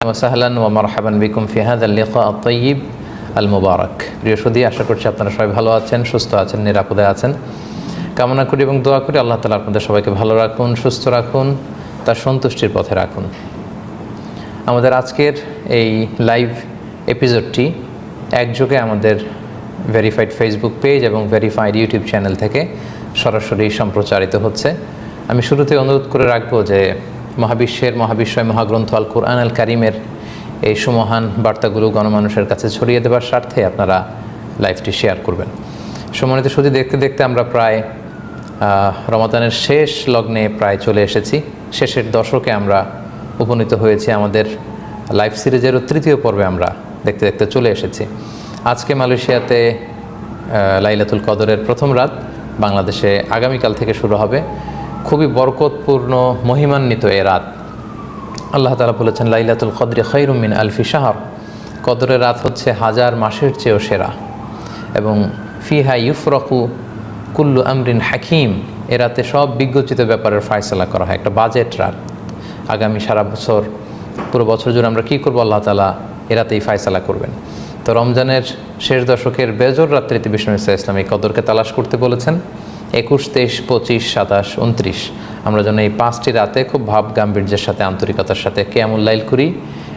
ওয়াসাহলান ওয়া মারহাবান বিকুম ফি হাযাল লিকা আত-তাইয়্যিব আল মুবারাক। প্রিয় সুধী, আশা করছি আপনারা সবাই ভালো আছেন, সুস্থ আছেন, নিরাপদে আছেন। কামনা করি এবং দোয়া করি আল্লাহ তাআলা আপনাদের সবাইকে ভালো রাখুন, সুস্থ রাখুন, তার সন্তুষ্টির পথে রাখুন। আমাদের আজকের এই লাইভ এপিসোডটি একযোগে আমাদের ভেরিফাইড ফেসবুক পেজ এবং ভেরিফাইড ইউটিউব চ্যানেল থেকে সরাসরি সম্প্রচারিত হচ্ছে। আমি শুরুতে অনুরোধ করে রাখবো যে মহাবিশ্বয় মহাগ্রন্থ আল কুরআন আল কারিমের এই সুমহান বার্তাগুলো গণমানুষের কাছে ছড়িয়ে দেওয়ার স্বার্থে আপনারা লাইভটি শেয়ার করবেন। সম্মানিত শুধু দেখতে দেখতে আমরা প্রায় রমাদানের শেষ লগ্নে প্রায় চলে এসেছি। শেষের দশকে আমরা উপনীত হয়েছি। আমাদের লাইভ সিরিজেরও তৃতীয় পর্বে আমরা দেখতে দেখতে চলে এসেছি। আজকে মালয়েশিয়াতে লাইলাতুল কদরের প্রথম রাত, বাংলাদেশে আগামীকাল থেকে শুরু হবে। খুবই বরকতপূর্ণ মহিমান্বিত এ রাত। আল্লাহ তাআলা বলেছেন, লাইলাতুল কদরি খায়রুম মিন আলফি শাহর। কদরের রাত হচ্ছে হাজার মাসের চেয়েও সেরা। এবং ফিহা ইউফরাকু কুল্লু আমরিন হাকিম। এ রাতে সব বিজ্ঞচিত ব্যাপারের ফায়সালা করা হয়। একটা বাজেট রাত। আগামী সারা বছর, পুরো বছর জুড়ে আমরা কী করবো, আল্লাহ তাআলা এ রাতেই ফায়সালা করবেন। তো রমজানের শেষ দশকের বেজর রাত্রিতে বিষ্ণু ইসলাম এই কদরকে তালাশ করতে বলেছেন। 21, 23, 25, 27, 29 আমরা যেন এই 5টি রাতে খুব ভাব গাম্ভীর্যের সাথে, আন্তরিকতার সাথে কিয়ামুল লাইল করি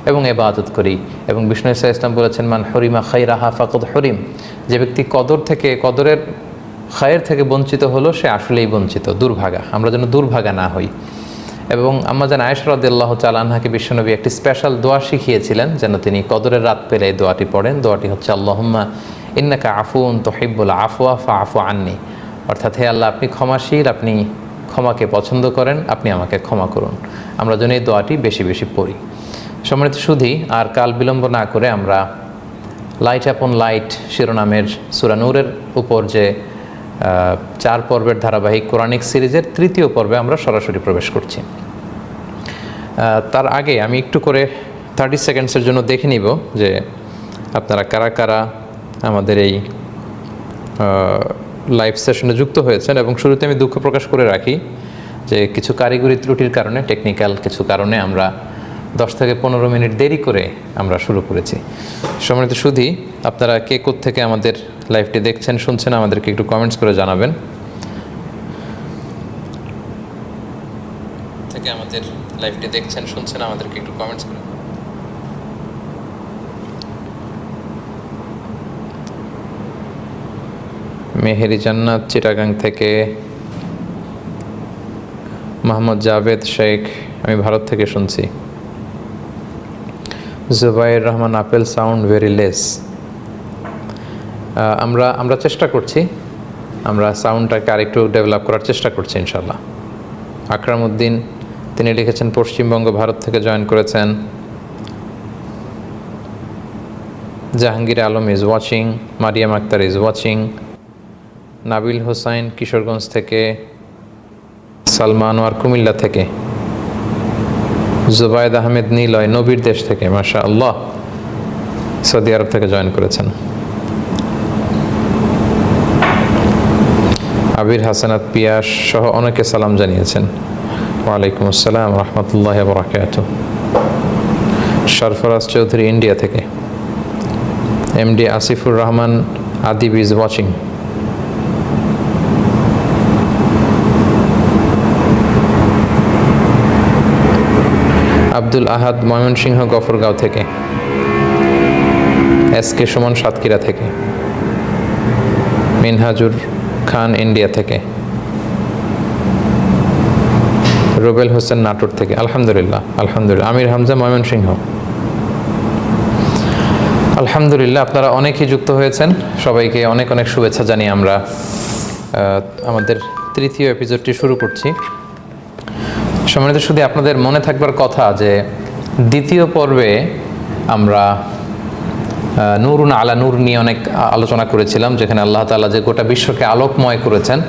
এবং ইবাদত করি। এবং বিষ্ণু ইসলাম বলেছেন, মান হরিমা খায়রাহা ফাকাদ হরিম। যে ব্যক্তি কদরের খায়ের থেকে বঞ্চিত হলো, সে আসলেই বঞ্চিত, দুর্ভাগা। আমরা যেন দুর্ভাগা না হই। এবং আম্মা জান আয়েশা রাদিয়াল্লাহু তাআলা আনহাকে বিশ্বনবী একটি স্পেশাল দোয়া শিখিয়েছিলেন, যেন তিনি কদরের রাত পেলে এই দোয়াটি পড়েন। দোয়াটি হচ্ছে, আল্লাহুম্মা ইন্নাকা আফুউন তুহিব্বুল আফওয়া ফাআফু আন্নি। অর্থাৎ, হে আল্লাহ, আপনি ক্ষমাশীল, আপনি ক্ষমাকে পছন্দ করেন, আপনি আমাকে ক্ষমা করুন। আমরা যেন এই দোয়াটি বেশি বেশি পড়ি। সম্মানিত সুধী, আর কাল বিলম্ব না করে আমরা লাইট আপন লাইট শিরোনামের সূরা নূরের উপর যে 4 পর্বের ধারাবাহিক কোরআনিক সিরিজের তৃতীয় পর্বে আমরা সরাসরি প্রবেশ করছি। তার আগে আমি একটু করে 30 সেকেন্ডসের জন্য দেখে নিব যে আপনারা কারা কারা আমাদের এই লাইভ সেশনে যুক্ত হয়েছেন। এবং শুরুতে আমি দুঃখ প্রকাশ করে রাখি যে কিছু কারিগরি ত্রুটির কারণে, টেকনিক্যাল কিছু কারণে আমরা 10 থেকে 15 মিনিট দেরি করে আমরা শুরু করেছি। সম্মানিত সুধী, আপনারা কে কোত্থেকে আমাদের লাইভটি দেখছেন, শুনছেন, আমাদেরকে একটু কমেন্টস করে জানাবেন। থেকে আমাদের লাইভটি দেখছেন, শুনছেন, আমাদেরকে একটু কমেন্টস করে। মেহেরি জান্নাত চিটাগাং থেকে, মোহাম্মদ জাভেদ শেখ, আমি ভারত থেকে শুনছি। জুবাইর রহমান, আপেল সাউন্ড ভেরি লেস। আমরা চেষ্টা করছি, আমরা সাউন্ডটাকে আরেকটু ডেভেলপ করার চেষ্টা করছি ইনশাল্লাহ। আকরাম উদ্দিন, তিনি লিখেছেন পশ্চিমবঙ্গ, ভারত থেকে জয়েন করেছেন। Jahangir Alam is watching, Mariyam Akhtar is watching. Nabil Hossain Kishoreganj থেকে, সালমা আনোয়ার কুমিল্লা থেকে, জুবায়েদ আহমেদ নিলয় নবীর দেশ থেকে, মাশা আল্লাহ, সৌদি আরব থেকে জয়েন করেছেন। আবির হাসানাত পিয়াস সহ অনেকে সালাম জানিয়েছেন। ওয়ালাইকুম আসসালাম রহমতুল্লাহি ওয়া বারাকাতুহু। সরফরাজ চৌধুরী ইন্ডিয়া থেকে। MD Asifur Rahman Adib is watching. Abdul Ahad Mymensingh Gafargaon থেকে। এসকে সুমন সাতক্ষীরা থেকে। মিনহাজুর খান ইন্ডিয়া থেকে। রুবেল হোসেন নাটোর থেকে। আলহামদুলিল্লাহ, আলহামদুলিল্লাহ। আমির হামজা ময়মনসিংহ। আলহামদুলিল্লাহ, আপনারা অনেকেই যুক্ত হয়েছেন। সবাইকে অনেক অনেক শুভেচ্ছা জানিয়ে আমরা আমাদের তৃতীয় এপিসোডটি শুরু করছি। সম্মানিত শুধু আপনাদের মনে থাকবার কথা যে দ্বিতীয় পর্বে আমরা নূরুন আলা নূর নিয়ে অনেক আলোচনা করেছিলাম, যেখানে আল্লাহ তাআলা যে গোটা বিশ্বকে আলোকময় করেছেন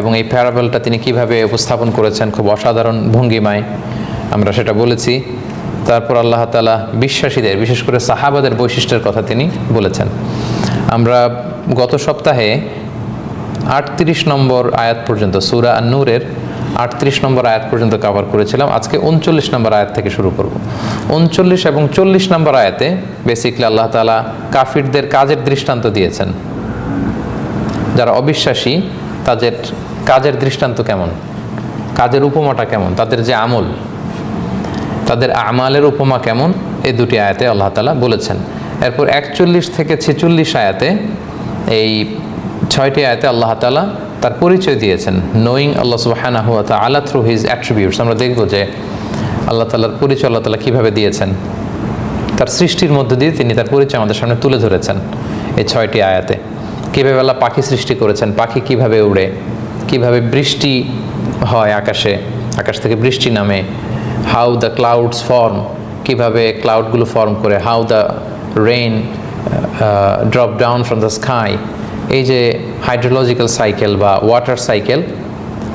এবং এই প্যারাবলটা তিনি কিভাবে উপস্থাপন করেছেন খুব অসাধারণ ভঙ্গিমায়, আমরা সেটা বলেছি। তারপর আল্লাহ তাআলা বিশ্বাসীদের, বিশেষ করে সাহাবাদের বৈশিষ্ট্যের কথা তিনি বলেছেন। আমরা গত সপ্তাহে 38 নম্বর আয়াত পর্যন্ত সূরা আন-নূরের 38 নম্বর আয়াত পর্যন্ত কভার করেছিলাম। আজকে 39 নম্বর আয়াত থেকে শুরু করব। 39 এবং 40 নম্বর আয়াতে বেসিক্যালি আল্লাহ তাআলা কাফিরদের কাজের দৃষ্টান্ত দিয়েছেন। যারা অবিশ্বাসী তাদের কাজের দৃষ্টান্ত কেমন, কাজের উপমাটা কেমন, তাদের যে আমল, তাদের আমালের উপমা কেমন, এই দুটি আয়াতে আল্লাহ তাআলা বলেছেন। এরপর 41 থেকে 46 আয়াতে, এই 6টি আয়াতে আল্লাহ তাআলা তার পরিচয় দিয়েছেন, নোয়িং আল্লাহ সুবহানাহু ওয়া তাআলা থ্রু হিজ অ্যাট্রিবিউটস। আমরা দেখব যে আল্লাহ তাআলার পরিচয় আল্লাহ তাআলা কীভাবে দিয়েছেন, তার সৃষ্টির মধ্য দিয়ে তিনি তার পরিচয় আমাদের সামনে তুলে ধরেছেন এই 6টি আয়াতে। কীভাবে আল্লাহ পাখি সৃষ্টি করেছেন, পাখি কিভাবে উড়ে, কিভাবে বৃষ্টি হয় আকাশে, আকাশ থেকে বৃষ্টি নামে, হাউ দ্য ক্লাউডস ফর্ম, কিভাবে ক্লাউডগুলো ফর্ম করে, how the rain drop down from the sky. এই যে হাইড্রোলজিক্যাল সাইকেল বা ওয়াটার সাইকেল,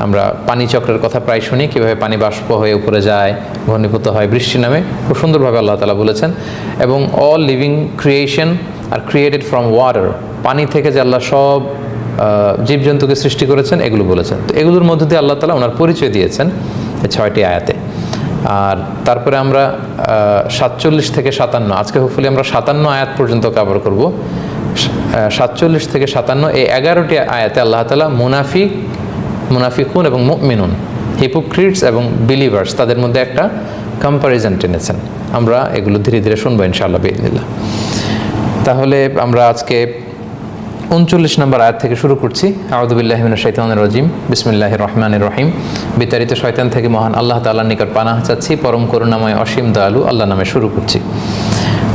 আমরা পানি চক্রের কথা প্রায় শুনি, কীভাবে পানি বাষ্প হয়ে উপরে যায়, ঘনীভূত হয় বৃষ্টি নামে, খুব সুন্দরভাবে আল্লাহ তাআলা বলেছেন। এবং all living creation R created from water, পানি থেকে যে আল্লাহ সব জীবজন্তুকে সৃষ্টি করেছেন এগুলো বলেছেন। তো এগুলোর মধ্য দিয়ে আল্লাহ তাআলা ওনার পরিচয় দিয়েছেন এই 6টি আয়াতে। আর তারপরে আমরা 47 থেকে 57, আজকে হোপফুলি আমরা 57 আয়াত পর্যন্ত কভার করব। 47 থেকে 57 এই 11টি আয়াতে আল্লাহ তাআলা মুনাফিকুন এবং মুমিনুন, হিপোক্রিটস এবং বিলিভার্স, তাদের মধ্যে একটা কম্প্যারিজন টেনেছেন। আমরা এগুলো ধীরে ধীরে শুনবো ইনশাআল্লাহ বিইজনিল্লাহ। তাহলে আমরা আজকে 39 নম্বর আয়াত থেকে শুরু করছি। আউযু বিল্লাহি মিনাশ শাইতানির রাজিম, বিসমিল্লাহির রহমানির রহিম। বিতাড়িত শয়তান থেকে মহান আল্লাহ তাআলার নিকট পানাহ চাচ্ছি, পরম করুণাময় অসীম দয়ালু আল্লাহ নামে শুরু করছি।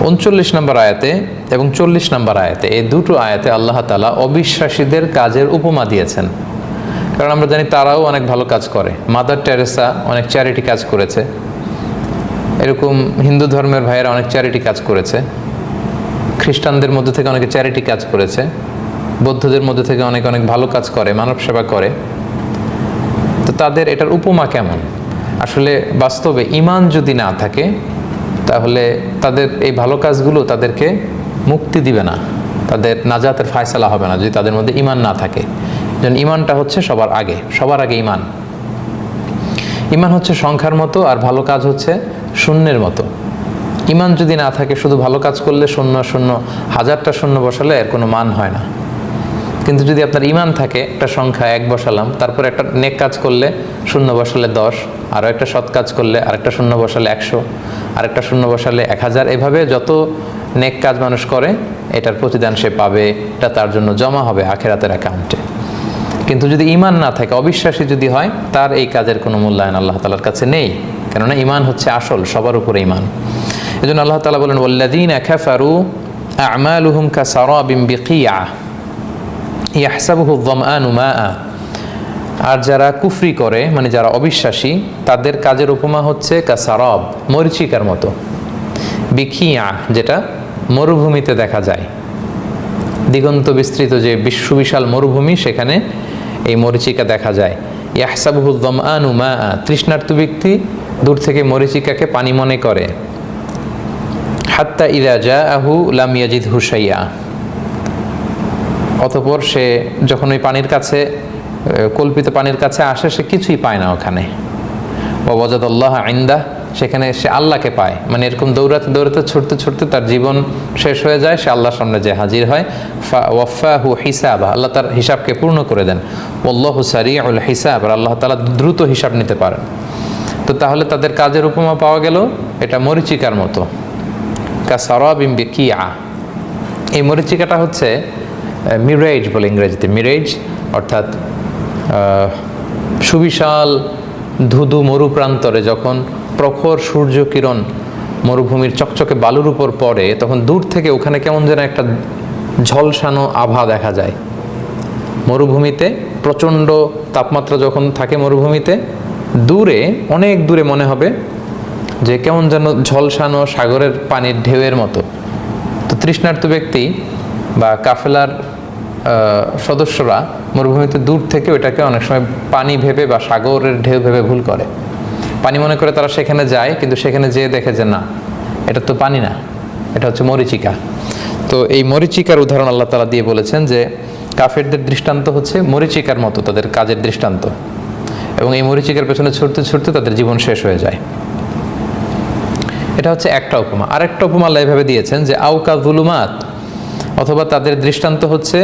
39 নম্বর আয়াতে এবং 40 নম্বর আয়াতে, এই দুটো আয়াতে আল্লাহ তাআলা অবিশ্বাসীদের কাজের উপমা দিয়েছেন। কারণ আমরা জানি তারাও অনেক ভালো কাজ করে। মাদার টেরেসা অনেক চ্যারিটি কাজ করেছে, এরকম হিন্দু ধর্মের ভাইয়েরা অনেক চ্যারিটি কাজ করেছে, খ্রিস্টানদের মধ্যে থেকে অনেকে চ্যারিটি কাজ করেছে, বৌদ্ধদের মধ্যে থেকে অনেক অনেক ভালো কাজ করে, মানব সেবা করে। তো তাদের এটার উপমা কেমন? আসলে বাস্তবে ঈমান যদি না থাকে তাহলে তাদের এই ভালো কাজগুলো তাদেরকে মুক্তি দিবে না, তাদের নাজাতের ফায়সালা হবে না যদি তাদের মধ্যে ঈমান না থাকে। যেন ঈমানটা হচ্ছে সবার আগে ঈমান। ঈমান হচ্ছে সংখ্যার মতো, আর ভালো কাজ হচ্ছে শূন্যের মতো। ঈমান যদি না থাকে, শুধু ভালো কাজ করলে শূন্য শূন্য, হাজারটা শূন্য বসালে এর কোনো মান হয় না। কিন্তু যদি আপনার ঈমান থাকে, একটা সংখ্যা 1 বসালাম, তারপরে একটা নেক কাজ করলে শূন্য বসালে 10, আরও একটা সৎ কাজ করলে আরেকটা শূন্য বসালে 100, আরেকটা শূন্য বসালে 1000, এভাবে যত নেক কাজ মানুষ করে এটার প্রতিদান সে পাবে, এটা তার জন্য জমা হবে আখিরাতের অ্যাকাউন্টে। কিন্তু যদি ঈমান না থাকে, অবিশ্বাসী যদি হয়, তার এই কাজের কোনো মূল্যায়ন আল্লাহ তাআলার কাছে নেই। কেননা ঈমান হচ্ছে আসল, সবার উপরে ঈমান। এজন্য আল্লাহ তাআলা বলেন, ওয়াল্লাযীনা কাফারু আ'মালুহুম কাসারাবিন বিকিয়া ইয়াহসাবুহু যামআনু মাআ। আর যারা কুফরি করে, মানে যারা অবিশ্বাসী, তাদের কাজের উপমা হচ্ছে কাসারাব, মরিচিকার মতো। বিকিয়া, যেটা মরুভূমিতে দেখা যায়, দিগন্ত বিস্তৃত যে বিশ্ববিশাল মরুভূমি, সেখানে এই মরিচিকা দেখা যায়। ইয়াহসাবুহু যামআনু মাআ, তৃষ্ণার্ত ব্যক্তি দূর থেকে মরিচিকাকে পানি মনে করে। হাত্তা ইযা জাআহু লাম ইয়াজিদহু শাইআ, অতঃপর সে যখন ওই পানির কাছে, কল্পিত পানির কাছে আসে, সে কিছুই পায় না ওখানে। ওয়া ওয়াজাদাল্লাহা ইনদাহ, সেখানে সে আল্লাহকে পায়। মানে এরকম দৌড়াতে দৌড়াতে, ছুটতে ছুটতে তার জীবন শেষ হয়ে যায়, সে আল্লাহর সামনে যে হাজির হয়। ওয়াফাহু হিসাবা, আল্লাহ তার হিসাবকে পূর্ণ করে দেন। ওয়াল্লাহু সারিউল হিসাব, আর আল্লাহ তাআলা দ্রুত হিসাব নিতে পারেন। তো তাহলে তাদের কাজের উপমা পাওয়া গেল, এটা মরিচিকার মতো, কাসারাবিন বিকিয়া। এই মরিচিকাটা হচ্ছে মিরেজ বলে ইংরেজিতে, মিরেজ অর্থাৎ সুবিশাল ধুধু মরুপ্রান্তরে যখন প্রখর সূর্য কিরণ মরুভূমির চকচকে বালুর উপর পড়ে, তখন দূর থেকে ওখানে কেমন যেন একটা ঝলসানো আভা দেখা যায়। মরুভূমিতে প্রচণ্ড তাপমাত্রা যখন থাকে মরুভূমিতে, দূরে, অনেক দূরে মনে হবে যে কেমন যেন ঝলসানো সাগরের পানির ঢেউয়ের মতো। তো তৃষ্ণার্ত ব্যক্তি বা কাফেলার সদস্যরা মরুভূমিতে দূর থেকে ওইটাকে অনেক সময় পানি ভেবে বা সাগরের ঢেউ ভেবে ভুল করে, পানি মনে করে তারা সেখানে যায়, কিন্তু সেখানে যেয়ে দেখে যে না, এটা তো পানি না, এটা হচ্ছে মরিচিকা। তো এই মরিচিকার উদাহরণ আল্লাহ তাআলা দিয়ে বলেছেন যে কাফেরদের দৃষ্টান্ত হচ্ছে মরিচিকার মতো, তাদের কাজের দৃষ্টান্ত। এবং এই মরিচিকার পেছনে ছুটতে ছুটতে তাদের জীবন শেষ হয়ে যায়। এটা হচ্ছে একটা উপমা। আরেকটা উপমা আল্লাহ এভাবে দিয়েছেন যে আউকা যুলুমাত, অথবা তাদের দৃষ্টান্ত হচ্ছে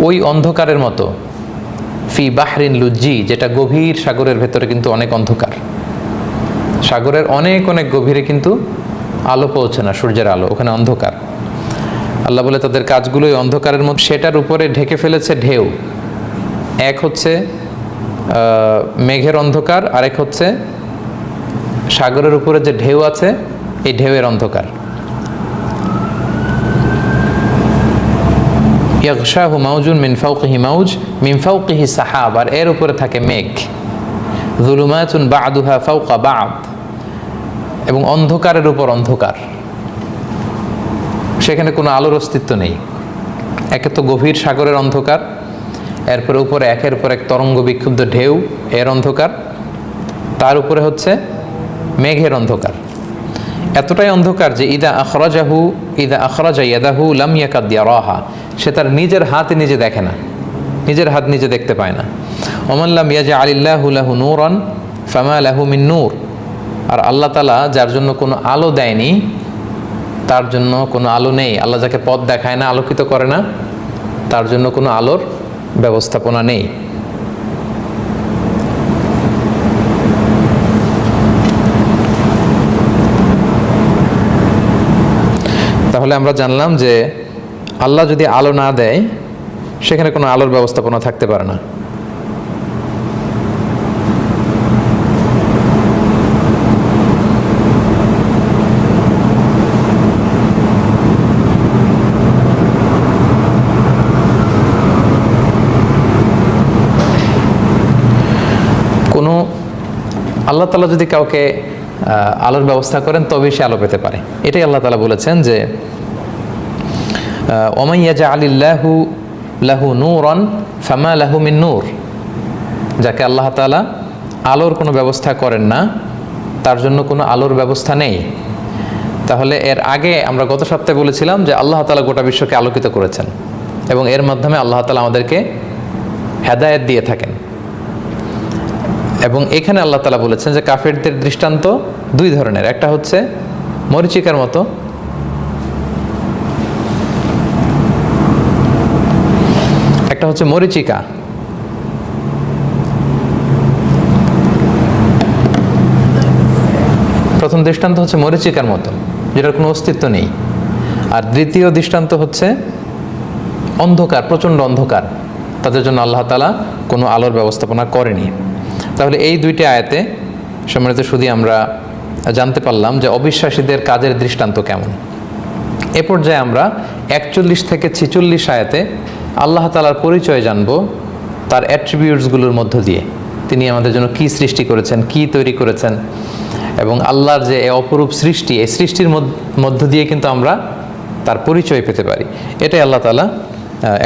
ওই অন্ধকারের মতো, ফি বাহরিন লুজ্জি, যেটা গভীর সাগরের ভেতরে কিন্তু অনেক অন্ধকার। সাগরের অনেক অনেক গভীরে কিন্তু আলো পৌঁছে না, সূর্যের আলো, ওখানে অন্ধকার। আল্লাহ বলে তাদের কাজগুলোই অন্ধকারের মতো, সেটার উপরে ঢেকে ফেলেছে ঢেউ। এক হচ্ছে মেঘের অন্ধকার, আরেক হচ্ছে সাগরের উপরে যে ঢেউ আছে এই ঢেউয়ের অন্ধকার। ইয়াগশাহু মাউজুন মিন ফাওকিহি মাউজ মিন ফাওকিহি সাহাব, আর এর উপরে থাকে মেঘ। যুলুমাতুন বা'দুহা ফাওকা বা'দ, এবং অন্ধকারের উপর অন্ধকার, সেখানে কোনো আলোর অস্তিত্ব নেই। একে তো গভীর সাগরের অন্ধকার, এরপরে উপরে একের উপর এক তরঙ্গ বিক্ষুব্ধ ঢেউ, এর অন্ধকার, তার উপরে হচ্ছে মেঘের অন্ধকার। এতটাই অন্ধকার যে ইদা আখরাজা ইয়াদাহু লাম ইয়াকাদ ইয়ারাহা, সে তার নিজের হাতে নিজে দেখে না, নিজের হাত নিজে দেখতে পায় না। ওমান লাম ইয়াজআলিল্লাহু লাহু নূরান ফামা লাহু মিন নূর, আর আল্লাহ তাআলা যার জন্য কোনো আলো দেয়নি, তার জন্য কোনো আলো নেই। আল্লাহ যাকে পথ দেখায় না, আলোকিত করে না, তার জন্য কোনো আলোর ব্যবস্থাপনা নেই। তাহলে আমরা জানলাম যে আল্লাহ যদি আলো না দেয়, সেখানে কোনো আলোর ব্যবস্থাপনা থাকতে পারে না। কোনো আল্লাহ তাআলা যদি কাউকে আলোর ব্যবস্থা করেন তবেই সে আলো পেতে পারে। এটাই আল্লাহ তাআলা বলেছেন যে ওমান ইয়াজআলিল্লাহু লাহু নূরান ফামা লাহু মিন নূর, যাকে আল্লাহ তাআলা আলোর কোনো ব্যবস্থা করেন না, তার জন্য কোনো আলোর ব্যবস্থা নেই। তাহলে এর আগে আমরা গত সপ্তাহে বলেছিলাম যে আল্লাহ তাআলা গোটা বিশ্বকে আলোকিত করেছেন এবং এর মাধ্যমে আল্লাহ তাআলা আমাদেরকে হেদায়েত দিয়ে থাকেন। এবং এখানে আল্লাহ তাআলা বলেছেন যে কাফেরদের দৃষ্টান্ত দুই ধরনের, একটা হচ্ছে মরিচিকার মতো, একটা হচ্ছে মরিচিকা। প্রথম দৃষ্টান্ত হচ্ছে মরিচিকার মতো, যেটার কোনো অস্তিত্ব নেই। আর দ্বিতীয় দৃষ্টান্ত হচ্ছে অন্ধকার, প্রচণ্ড অন্ধকার, তাদের জন্য আল্লাহ তাআলা কোনো আলোর ব্যবস্থাপনা করেনি। তাহলে এই দুইটি আয়াতে সম্মানিত শুধু আমরা জানতে পারলাম যে অবিশ্বাসীদের কাজের দৃষ্টান্ত কেমন। এ পর্যায়ে আমরা 41 থেকে 46 আয়াতে আল্লাহ তাআলার পরিচয় জানব, তার অ্যাট্রিবিউটসগুলোর মধ্য দিয়ে। তিনি আমাদের জন্য কি সৃষ্টি করেছেন, কি তৈরি করেছেন, এবং আল্লাহর যে অপরূপ সৃষ্টি, এই সৃষ্টির মধ্য দিয়ে কিন্তু আমরা তার পরিচয় পেতে পারি। এটাই আল্লাহ তাআলা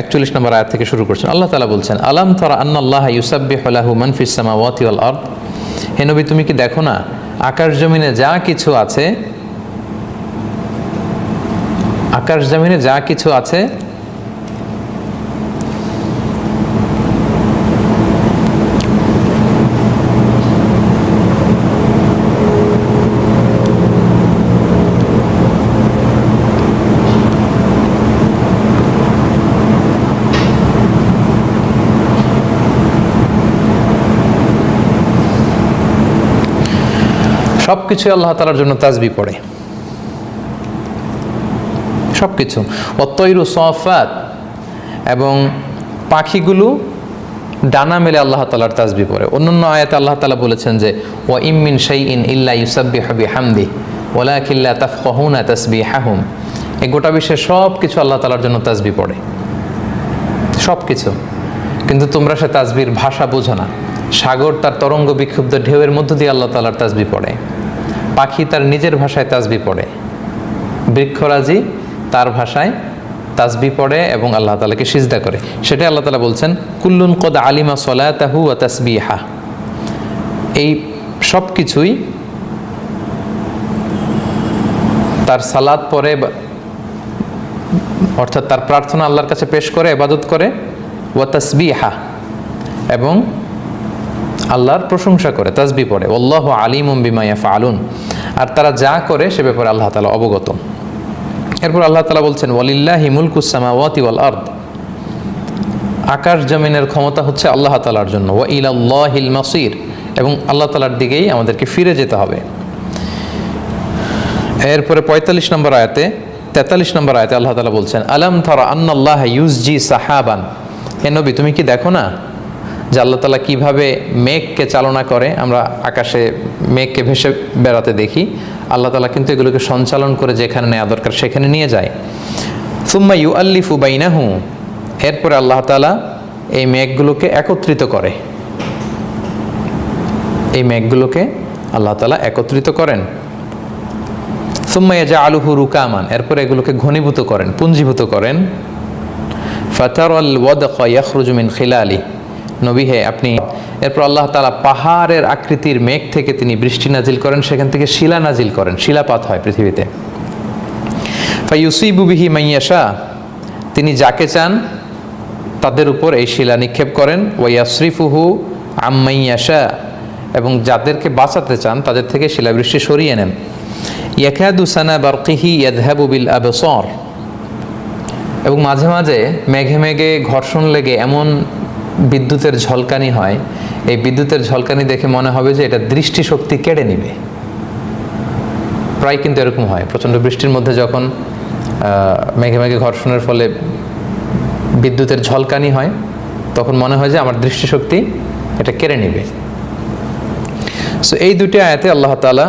41 নম্বর আয়াত থেকে শুরু করছেন। আল্লাহ তাআলা বলছেন, আলাম তারা আন্নাল্লাহা ইউসাব্বিহু লাহু মান ফিস সামাওয়াতি ওয়াল আরদ, হে নবী তুমি কি দেখো না আকাশ জমিনে যা কিছু আছে, আকাশ জমিনে যা কিছু আছে সবকিছু আল্লাহ তাআলার জন্য তাসবিহ পড়ে, সবকিছু। ওয়াত-তায়রু সাফাত, এবং পাখিগুলো ডানা মেলে আল্লাহ তাআলার তাসবিহ পড়ে। অন্যান্য আয়াতে আল্লাহ তাআলা বলেছেন যে ওয়া ইম মিন শাইইন ইল্লা ইউসাব্বিহু বিহামদিহি ওয়ালাকিন লা তাফকাহুনা তাসবিহাহুম, এই গোটা বিশ্বের সব কিছু আল্লাহ তাআলার জন্য তাসবিহ পড়ে, সব কিছু, কিন্তু তোমরা সে তাসবিহর ভাষা বোঝো না। সাগর তার তরঙ্গ বিক্ষুব্ধ ঢেউয়ের মধ্য দিয়ে আল্লাহ তাআলার তাসবিহ পড়ে, পাখি তার নিজের ভাষায় তাসবিহ পড়ে, বৃক্ষরাজি তার ভাষায় তাসবিহ পড়ে এবং আল্লাহ তাআলাকে সিজদা করে। সেটাই আল্লাহ তাআলা বলছেন কুল্লুন কদ আলিমা সলাতাহু ওয়া তাসবিহা, এই সব কিছুই তার সালাত পড়ে, অর্থাৎ তার প্রার্থনা আল্লাহর কাছে পেশ করে, ইবাদত করে, ওয়া তাসবিহা, এবং আল্লাহর প্রশংসা করে, তাসবিহ পড়ে, আল্লাহু আলিমুম বিমা ইয়াফআলুন, আর তারা যা করে সে ব্যাপারে আল্লাহ তাআলা অবগত। এরপর আল্লাহ তাআলা বলছেন ওয়ালিল্লাহি মুলকুস সামাওয়াতি ওয়াল আরদ, আকাশ জমিনের ক্ষমতা হচ্ছে আল্লাহ তাআলার জন্য, ওয়া ইলাল্লাহিল মাসির, এবং আল্লাহ তাআলার দিকেই আমাদেরকে ফিরে যেতে হবে। এরপরে ৪৫ নম্বর আয়াতে ৪৩ নম্বর আয়াতে আল্লাহ তাআলা বলছেন আলাম তারা আন্নাল্লাহা ইউসজি সাহাবান, হে নবী তুমি কি দেখো না যে আল্লাহ তাআলা কিভাবে মেঘকে চালনা করে। আমরা আকাশে মেঘকে ভেসে বেড়াতে দেখি, আল্লাহ তাআলা কিন্তু এগুলোকে সঞ্চালন করে যেখানে নেওয়া দরকার সেখানে নিয়ে যায়। সুম্মা ইউআল্লিফু বাইনাহু, এরপরে আল্লাহ তাআলা এই মেঘগুলোকে একত্রিত করে, এই মেঘগুলোকে আল্লাহ তাআলা একত্রিত করেন। সুম্মা ইয়াজআলুহু রুকামান, এরপরে এগুলোকে ঘনীভূত করেন, পুঞ্জীভূত করেন। ফাতারাল ওয়াদকা ইয়াখরুজু মিন খিলালি, নবী হে আপনি, এরপর আল্লাহ তাআলা পাহাড়ের আকৃতির মেঘ থেকে তিনি বৃষ্টি নাজিল করেন, সেখান থেকে শিলা নাজিল করেন, শিলাপাত হয় পৃথিবীতে। ফায়ুসিবু বিহি মাইয়াশা, তিনি যাকে চান তাদের উপর এই শিলা নিক্ষেপ করেন। ওয়া ইয়াসরিফুহু আম্মাইয়াশা, এবং যাদেরকে বাঁচাতে চান তাদের থেকে শিলাবৃষ্টি সরিয়ে নেন। ইয়াকাদু সানা বারকিহি ইয়াযহাবু বিল আবসার, এবং মাঝে মাঝে মেঘে মেঘে ঘর্ষণ লেগে এমন বিদ্যুতের ঝলকানি হয়, এই বিদ্যুতের ঝলকানি দেখে মনে হবে যে এটা দৃষ্টিশক্তি কেড়ে নিবে। প্রায় কিন্তু এরকম হয়, প্রচণ্ড বৃষ্টির মধ্যে যখন মেঘে মেঘে ঘর্ষণের ফলে বিদ্যুতের ঝলকানি হয়, তখন মনে হয় যে আমার দৃষ্টিশক্তি এটা কেড়ে নিবে। সো এই দুটি আয়াতে আল্লাহ তাআলা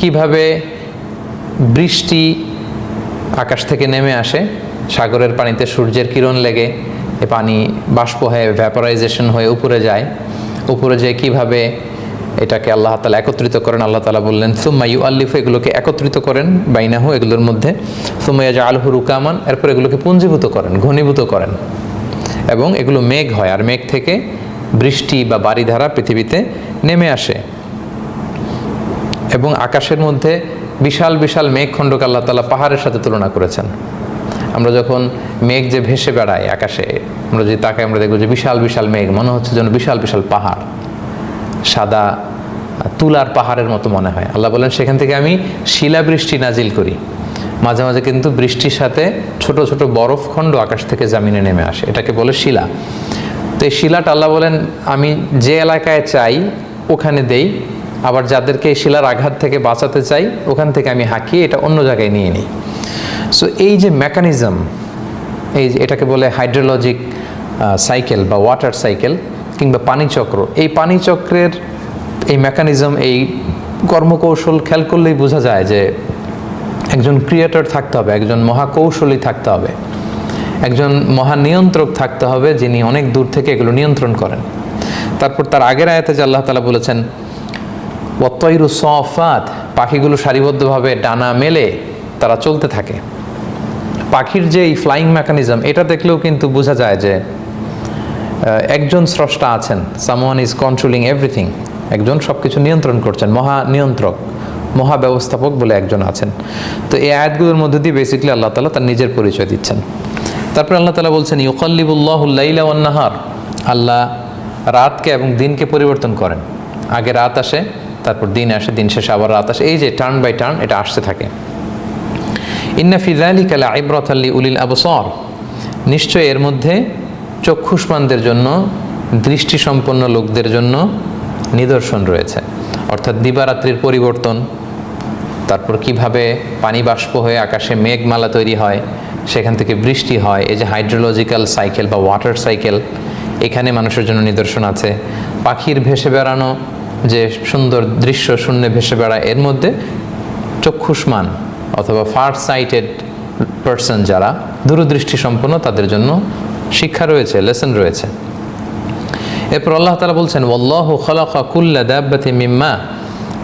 কিভাবে বৃষ্টি আকাশ থেকে নেমে আসে, সাগরের পানিতে সূর্যের কিরণ লেগে এ পানি বাষ্প হয়ে ভ্যাপরাইজেশন হয়ে উপরে যায়, উপরে যেয়ে কীভাবে এটাকে আল্লাহ তাআলা একত্রিত করেন। আল্লাহ তাআলা বললেন সুম্মা ইউআল্লিফু, এগুলোকে একত্রিত করেন, বাইনাহু এগুলোর মধ্যে, সুম্মা ইয়াজআলুহু রুকামান, এরপর এগুলোকে পুঞ্জীভূত করেন, ঘনীভূত করেন, এবং এগুলো মেঘ হয়, আর মেঘ থেকে বৃষ্টি বা বারিধারা পৃথিবীতে নেমে আসে। এবং আকাশের মধ্যে বিশাল বিশাল মেঘখণ্ডকে আল্লাহ তাআলা পাহাড়ের সাথে তুলনা করেছেন। আমরা যখন মেঘ যে ভেসে বেড়ায় আকাশে, আমরা যদি তাকাই আমরা দেখব যে বিশাল বিশাল মেঘ, মনে হচ্ছে যেন বিশাল বিশাল পাহাড়, সাদা তুলার পাহাড়ের মতো মনে হয়। আল্লাহ বলেন সেখান থেকে আমি শিলাবৃষ্টি নাজিল করি, মাঝে মাঝে কিন্তু বৃষ্টির সাথে ছোট ছোট বরফখণ্ড আকাশ থেকে জামিনে নেমে আসে, এটাকে বলে শিলা। তো এই শিলাটা আল্লাহ বলেন আমি যে এলাকায় চাই ওখানে দেই, আবার যাদেরকে এই শিলার আঘাত থেকে বাঁচাতে চাই ওখান থেকে আমি হাঁকিয়ে এটা অন্য জায়গায় নিয়ে নিই। সো এই যে মেকানিজম, এই এটাকে বলে হাইড্রোলজিক সাইকেল বা ওয়াটার সাইকেল কিংবা পানিচক্র, এই পানিচক্রের এই মেকানিজম, এই কর্মকৌশল খেয়াল করলেই বোঝা যায় যে একজন ক্রিয়েটর থাকতে হবে, একজন মহাকৌশলী থাকতে হবে, একজন মহানিয়ন্ত্রক থাকতে হবে যিনি অনেক দূর থেকে এগুলো নিয়ন্ত্রণ করেন। তারপর তার আগের আয়াতে যে আল্লাহ তাআলা বলেছেন ওয়াত্তাইরু সাফাত, পাখিগুলো সারিবদ্ধভাবে ডানা মেলে তারা চলতে থাকে। পাখির যে এই ফ্লাইং মেকানিজম, এটা দেখলেও কিন্তু বোঝা যায় যে একজন স্রষ্টা আছেন, সামওয়ান ইজ কন্ট্রোলিং এভরিথিং, একজন সব কিছু নিয়ন্ত্রণ করছেন, মহানিয়ন্ত্রক, মহাব্যবস্থাপক বলে একজন আছেন। তো এই আয়াতগুলোর মধ্যে দিয়ে বেসিক্যালি আল্লাহ তাআলা তার নিজের পরিচয় দিচ্ছেন। তারপর আল্লাহ তাআলা বলছেন ইউকাল্লিবুল্লাহুল লাইলা ওয়ান নাহার, আল্লাহ রাতকে এবং দিনকে পরিবর্তন করেন, আগে রাত আসে তারপর দিন আসে, দিন শেষে আবার রাত আসে, এই যে টার্ন বাই টার্ন এটা আসতে থাকে। ইন্না ফি যালিকা লাইবরাতাল লিউলিল আবসার, নিশ্চয় এর মধ্যে চক্ষুষ্মানদের জন্য, দৃষ্টিসম্পন্ন লোকদের জন্য নিদর্শন রয়েছে। অর্থাৎ দিবারাত্রির পরিবর্তন, তারপর কিভাবে পানি বাষ্প হয়ে আকাশে মেঘমালা তৈরি হয়, সেখান থেকে বৃষ্টি হয়, এই যে হাইড্রোলজিক্যাল সাইকেল বা ওয়াটার সাইকেল, এখানে মানুষের জন্য নিদর্শন আছে। পাখির ভেসে বেড়ানো, যে সুন্দর দৃশ্য শূন্যে ভেসে বেড়ায়, এর মধ্যে চক্ষুষ্মান অথবা ফার সাইটেড পার্সন যারা দূরদৃষ্টি সম্পন্ন তাদের জন্য শিক্ষা রয়েছে, লেসন রয়েছে। এরপর আল্লাহ তাআলা বলছেন ওয়াল্লাহু খালাকা কুল্লা দাব্বাতিন মিম্মা,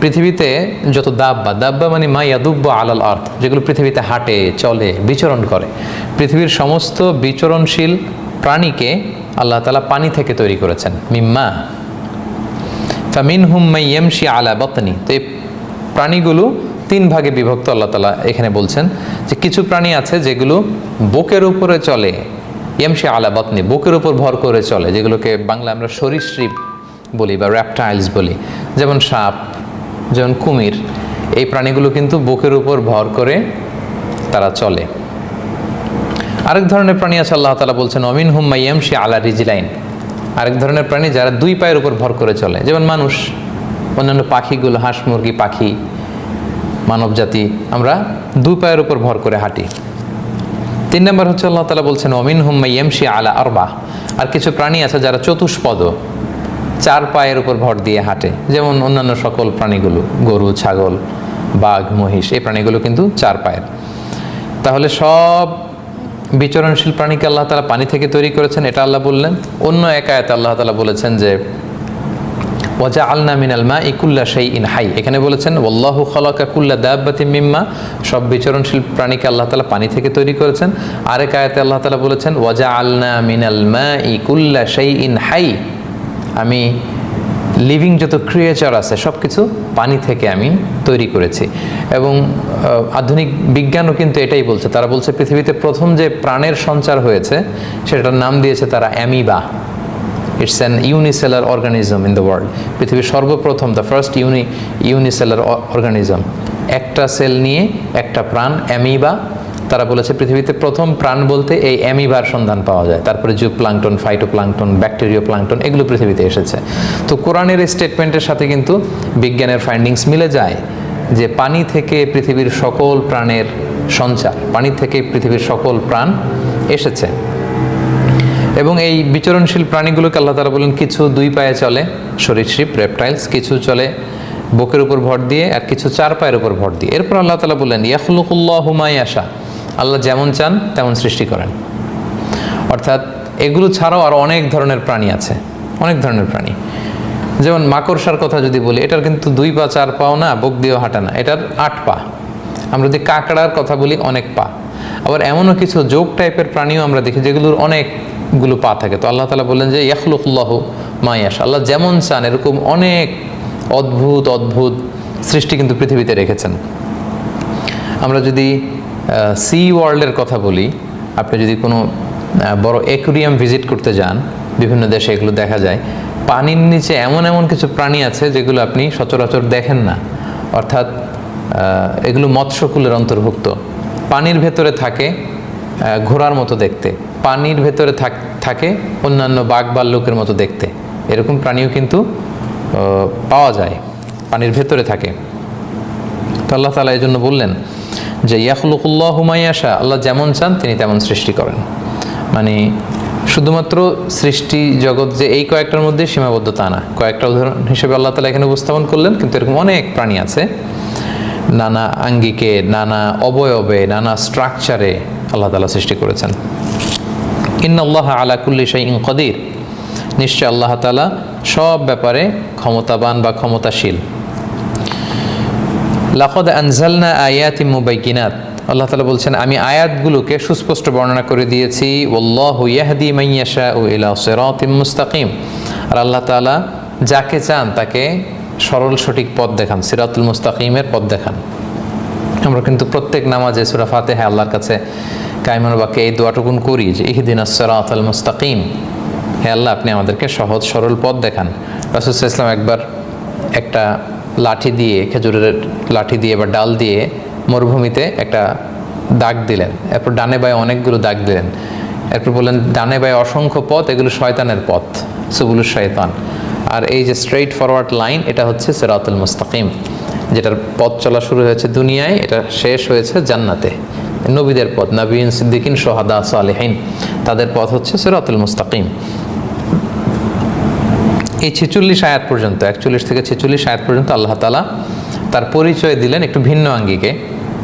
পৃথিবীতে যত দাব্বা মানে মা ইয়াদুব্বু আলাল আরদ, যেগুলো পৃথিবীতে হাঁটে চলে বিচরণ করে, পৃথিবীর সমস্ত বিচরণশীল প্রাণীকে আল্লাহ তাআলা পানি থেকে তৈরি করেছেন। মিম্মা ফামিনহুম মান ইয়ামশি আলা বাতনি, তো এই প্রাণীগুলো তিন ভাগে বিভক্ত। আল্লাহ তাআলা এখানে বলছেন যে কিছু প্রাণী আছে যেগুলো বুকের উপরে চলে, ইয়ামশি আলা বাতনি, বুকের উপর ভর করে চলে, যেগুলোকে বাংলা আমরা সরীসৃপ বলি বা র্যাপটাইলস বলি, যেমন সাপ, যেমন কুমির, এই প্রাণীগুলো কিন্তু বুকের উপর ভর করে তারা চলে। আরেক ধরনের প্রাণী আছে, আল্লাহ তাআলা বলছেন অমিন হুম মাইয়ামশি আলা রিজলাইন, আরেক ধরনের প্রাণী যারা দুই পায়ের উপর ভর করে চলে, যেমন মানুষ, অন্যান্য পাখিগুলো, হাঁস মুরগি পাখি, মানব জাতি, আমরা দুই পায়ের উপর ভর করে হাঁটি। 3 নম্বর হচ্ছে আল্লাহ তাআলা বলছেন অমিন হুম মাইয়ামশি আলা আরবা, আর কিছু প্রাণী আছে যারা চতুষ্পদ, 4 পায়ের উপর ভর দিয়ে হাঁটে, যেমন অন্যান্য সকল প্রাণীগুলো, গরু, ছাগল, বাঘ, মহিষ, এই প্রাণীগুলো কিন্তু 4 পায়ের। তাহলে সব বিচরণশীল প্রাণীকে আল্লাহ তাআলা পানি থেকে তৈরি করেছেন, এটা আল্লাহ বললেন। অন্য এক আয়াতে আল্লাহ তাআলা বলেছেন যে ওয়াজআলনা মিনাল মাই কুল্লা শাইইন হাই, এখানে বলেছেন ওয়াল্লাহু খালাকা কুল্লা দাব্বাতিন মিম্মা, সব বিচরণশীল প্রাণীকে আল্লাহ তাআলা পানি থেকে তৈরি করেছেন। আরেক আয়াতে আল্লাহ তাআলা বলেছেন ওয়াজআলনা মিনাল মাই কুল্লা শাইইন হাই, আমি লিভিং যত ক্রিয়েচার আছে সব কিছু পানি থেকে আমি তৈরি করেছি। এবং আধুনিক বিজ্ঞানও কিন্তু এটাই বলছে, তারা বলছে পৃথিবীতে প্রথম যে প্রাণের সঞ্চার হয়েছে সেটার নাম দিয়েছে তারা amoeba. It's an unicellular organism in the world, পৃথিবীর সর্বপ্রথম, দ্য ফার্স্ট ইউনিসেলার অর্গানিজম, একটা সেল নিয়ে একটা প্রাণ, অ্যামিবা। তারা বলেছে পৃথিবীতে প্রথম প্রাণ বলতে এই অ্যামিবার সন্ধান পাওয়া যায়, তারপরে জুপ্লাঙ্কটন, ফাইটোপ্লাঙ্কটন, ব্যাকটেরিয়া প্লাঙ্কটন, এগুলো পৃথিবীতে এসেছে। তো কোরআনের এই স্টেটমেন্টের সাথে কিন্তু বিজ্ঞানের ফাইন্ডিংস মিলে যায় যে পানি থেকে পৃথিবীর সকল প্রাণের সঞ্চার, পানি থেকে পৃথিবীর সকল প্রাণ এসেছে। এবং এই বিচরণশীল প্রাণীগুলোকে আল্লাহ তাআলা বলেন কিছু 2 পায়ে চলে, সরীসৃপ, রেপটাইলস, কিছু চলে বুকের উপর ভর দিয়ে, আর কিছু 4 পায়ের উপর ভর দিয়ে। এরপর আল্লাহ তাআলা বললেন ইয়াখলুকুল্লাহু মা ইয়াশা, আল্লাহ যেমন চান তেমন সৃষ্টি করেন। অর্থাৎ এগুলো ছাড়াও আরও অনেক ধরনের প্রাণী আছে, অনেক ধরনের প্রাণী। যেমন মাকড়সার কথা যদি বলি, এটার কিন্তু 2 পা 4 পাও না, বুক দিয়েও হাঁটা না, এটার 8 পা। আমরা যদি কাঁকড়ার কথা বলি, অনেক পা। আবার এমনও কিছু যোগ টাইপের প্রাণীও আমরা দেখি যেগুলোর অনেকগুলো পা থাকে। তো আল্লাহ তাআলা বললেন যে ইয়াখলুকুল্লাহু মা ইয়াশা, আল্লাহ যেমন চান এরকম অনেক অদ্ভুত অদ্ভুত সৃষ্টি কিন্তু পৃথিবীতে রেখেছেন। আমরা যদি সি ওয়ার্ল্ডের কথা বলি, আপনি যদি কোনো বড় অ্যাকুরিয়াম ভিজিট করতে যান, বিভিন্ন দেশে এগুলো দেখা যায়। পানির নিচে এমন এমন কিছু প্রাণী আছে যেগুলো আপনি সচরাচর দেখেন না, অর্থাৎ এগুলো মৎস্যকুলের অন্তর্ভুক্ত। পানির ভেতরে থাকে ঘোড়ার মতো দেখতে, পানির ভেতরে থাকে অন্যান্য বাঘ ভাল্লুকের মতো দেখতে, এরকম প্রাণীও কিন্তু পাওয়া যায়, পানির ভেতরে থাকে। তো আল্লাহ তাআলা এই জন্য বললেন যে ইয়াখলুকুল্লাহু মা ইয়াশা, আল্লাহ যেমন চান তিনি তেমন সৃষ্টি করেন। মানে শুধুমাত্র সৃষ্টি জগৎ যে এই কয়েকটার মধ্যে সীমাবদ্ধ তা না, কয়েকটা উদাহরণ হিসেবে আল্লাহ তাআলা এখানে উপস্থাপন করলেন, কিন্তু এরকম অনেক প্রাণী আছে, নানা আঙ্গিকে, নানা অবয়বে, নানা স্ট্রাকচারে আল্লাহ তাআলা সৃষ্টি করেছেন। ইন্নাল্লাহা আলা কুল্লি শাইইন কাদির, নিশ্চয় আল্লাহ তাআলা সব ব্যাপারে ক্ষমতাবান বা ক্ষমতাশীল। লাকাদ আনজালনা আয়াতিন মুবাইয়িনাত, আল্লাহ তাআলা বলছেন আমি আয়াতগুলোকে সুস্পষ্ট বর্ণনা করে দিয়েছি। ওয়াল্লাহু ইয়াহদি মান ইয়াশাউ ইলা সিরাতিম মুস্তাকিম, আর আল্লাহ তাআলা যাকে চান তাকে সরল সঠিক পথ দেখান, সিরাতুল মুস্তাকিমের পথ দেখান। আমরা কিন্তু প্রত্যেক নামাজে সূরা ফাতিহা আল্লাহর কাছে কায়মান বাক্যে এই দোয়াটুকুন করি যে ইহদিনাস সিরাতাল মুস্তাকিম, হে আল্লাহ আপনি আমাদেরকে সহজ সরল পথ দেখান। রাসূল সাল্লাল্লাহু আলাইহি ওয়াসাল্লাম একবার একটা লাঠি দিয়ে, খেজুরের লাঠি দিয়ে বা ডাল দিয়ে মরুভূমিতে একটা দাগ দিলেন, এরপর ডানে বায়ে অনেকগুলো দাগ দিলেন, এরপর বললেন ডানে বায়ে অসংখ্য পথ, এগুলো শয়তানের পথ, সুবুলুশ শয়তান। আর এই যে স্ট্রেইট ফরওয়ার্ড লাইন, এটা হচ্ছে সিরাতুল মুস্তাকিম, যেটার পথ চলা শুরু হয়েছে দুনিয়ায়, এটা শেষ হয়েছে জান্নাতে। নবীদের পথ, নবীন, সিদ্দিকিন, শুহাদা, সালেহিন, তাদের পথ হচ্ছে সিরাতুল মুস্তাকিম। এই 46 আয়াত পর্যন্ত, 41 থেকে 46 আয়াত পর্যন্ত আল্লাহ তাআলা তার পরিচয় দিলেন একটু ভিন্ন আঙ্গিকে।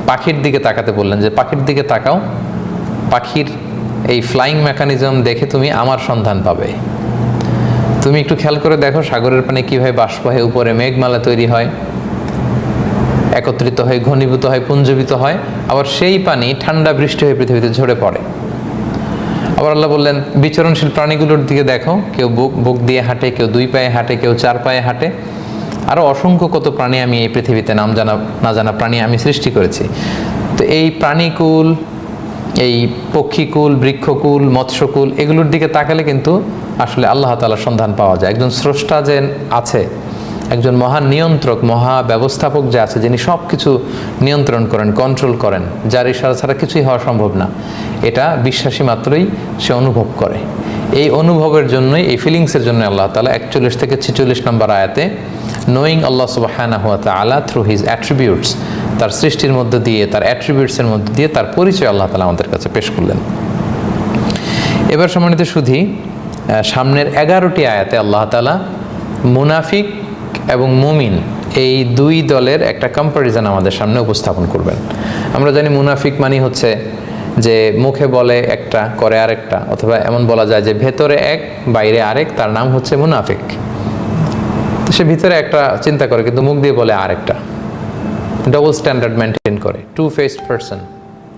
পাখির দিকে তাকাতে বললেন যে পাখির দিকে তাকাও, পাখির এই ফ্লাইং মেকানিজম দেখে তুমি আমার সন্ধান পাবে। তুমি একটু খেয়াল করে দেখো সাগরের পানি কীভাবে বাষ্প হয়ে উপরে মেঘমালা তৈরি হয়, একত্রিত হয়, ঘনীভূত হয়, পুঞ্জীভূত হয়, আবার সেই পানি ঠান্ডা বৃষ্টি হয়ে পৃথিবীতে ঝরে পড়ে। আবার আল্লাহ বললেন বিচরণশীল প্রাণীগুলোর দিকে দেখো, কেউ বুক দিয়ে হাঁটে, কেউ 2 পায়ে হাঁটে, কেউ 4 পায়ে হাঁটে, আরও অসংখ্য কত প্রাণী আমি এই পৃথিবীতে না জানা প্রাণী আমি সৃষ্টি করেছি। তো এই প্রাণীকুল, এই পক্ষীকুল, বৃক্ষকুল, মৎস্যকুল, এগুলোর দিকে তাকালে কিন্তু আসলে আল্লাহ তাআলার সন্ধান পাওয়া যায়। একজন স্রষ্টা যে আছে, একজন মহান নিয়ন্ত্রক, মহা ব্যবস্থাপক যে আছে, যিনি সব কিছু নিয়ন্ত্রণ করেন, কন্ট্রোল করেন, যার ইশারা ছাড়া কিছুই হওয়া সম্ভব না, এটা বিশ্বাসী মাত্রই সে অনুভব করে। এই অনুভবের জন্যই, এই ফিলিংসের জন্য আল্লাহ তাআলা 41 থেকে 46 নম্বর আয়াতে নোয়িং আল্লাহ সুবহানাহু ওয়া তাআলা থ্রু হিজ অ্যাট্রিবিউটস, তার সৃষ্টির মধ্যে দিয়ে, তার অ্যাট্রিবিউটসের মধ্যে দিয়ে তার পরিচয় আল্লাহ তাআলা আমাদের কাছে পেশ করলেন। এবার সম্মানিত শুধু সামনের 11টি আয়াতে আল্লাহ তাআলা মুনাফিক এবং মুমিন এই দুই দলের একটা কম্প্যারিজন আমাদের সামনে উপস্থাপন করবেন। আমরা জানি মুনাফিক মানে হচ্ছে যে মুখে বলে একটা, করে আরেকটা, অথবা এমন বলা যায় যে ভেতরে এক বাইরে আরেক, তার নাম হচ্ছে মুনাফিক। সে ভিতরে একটা চিন্তা করে কিন্তু মুখ দিয়ে বলে আরেকটা, ডবল স্ট্যান্ডার্ড মেনটেন করে, টু ফেসড পারসন,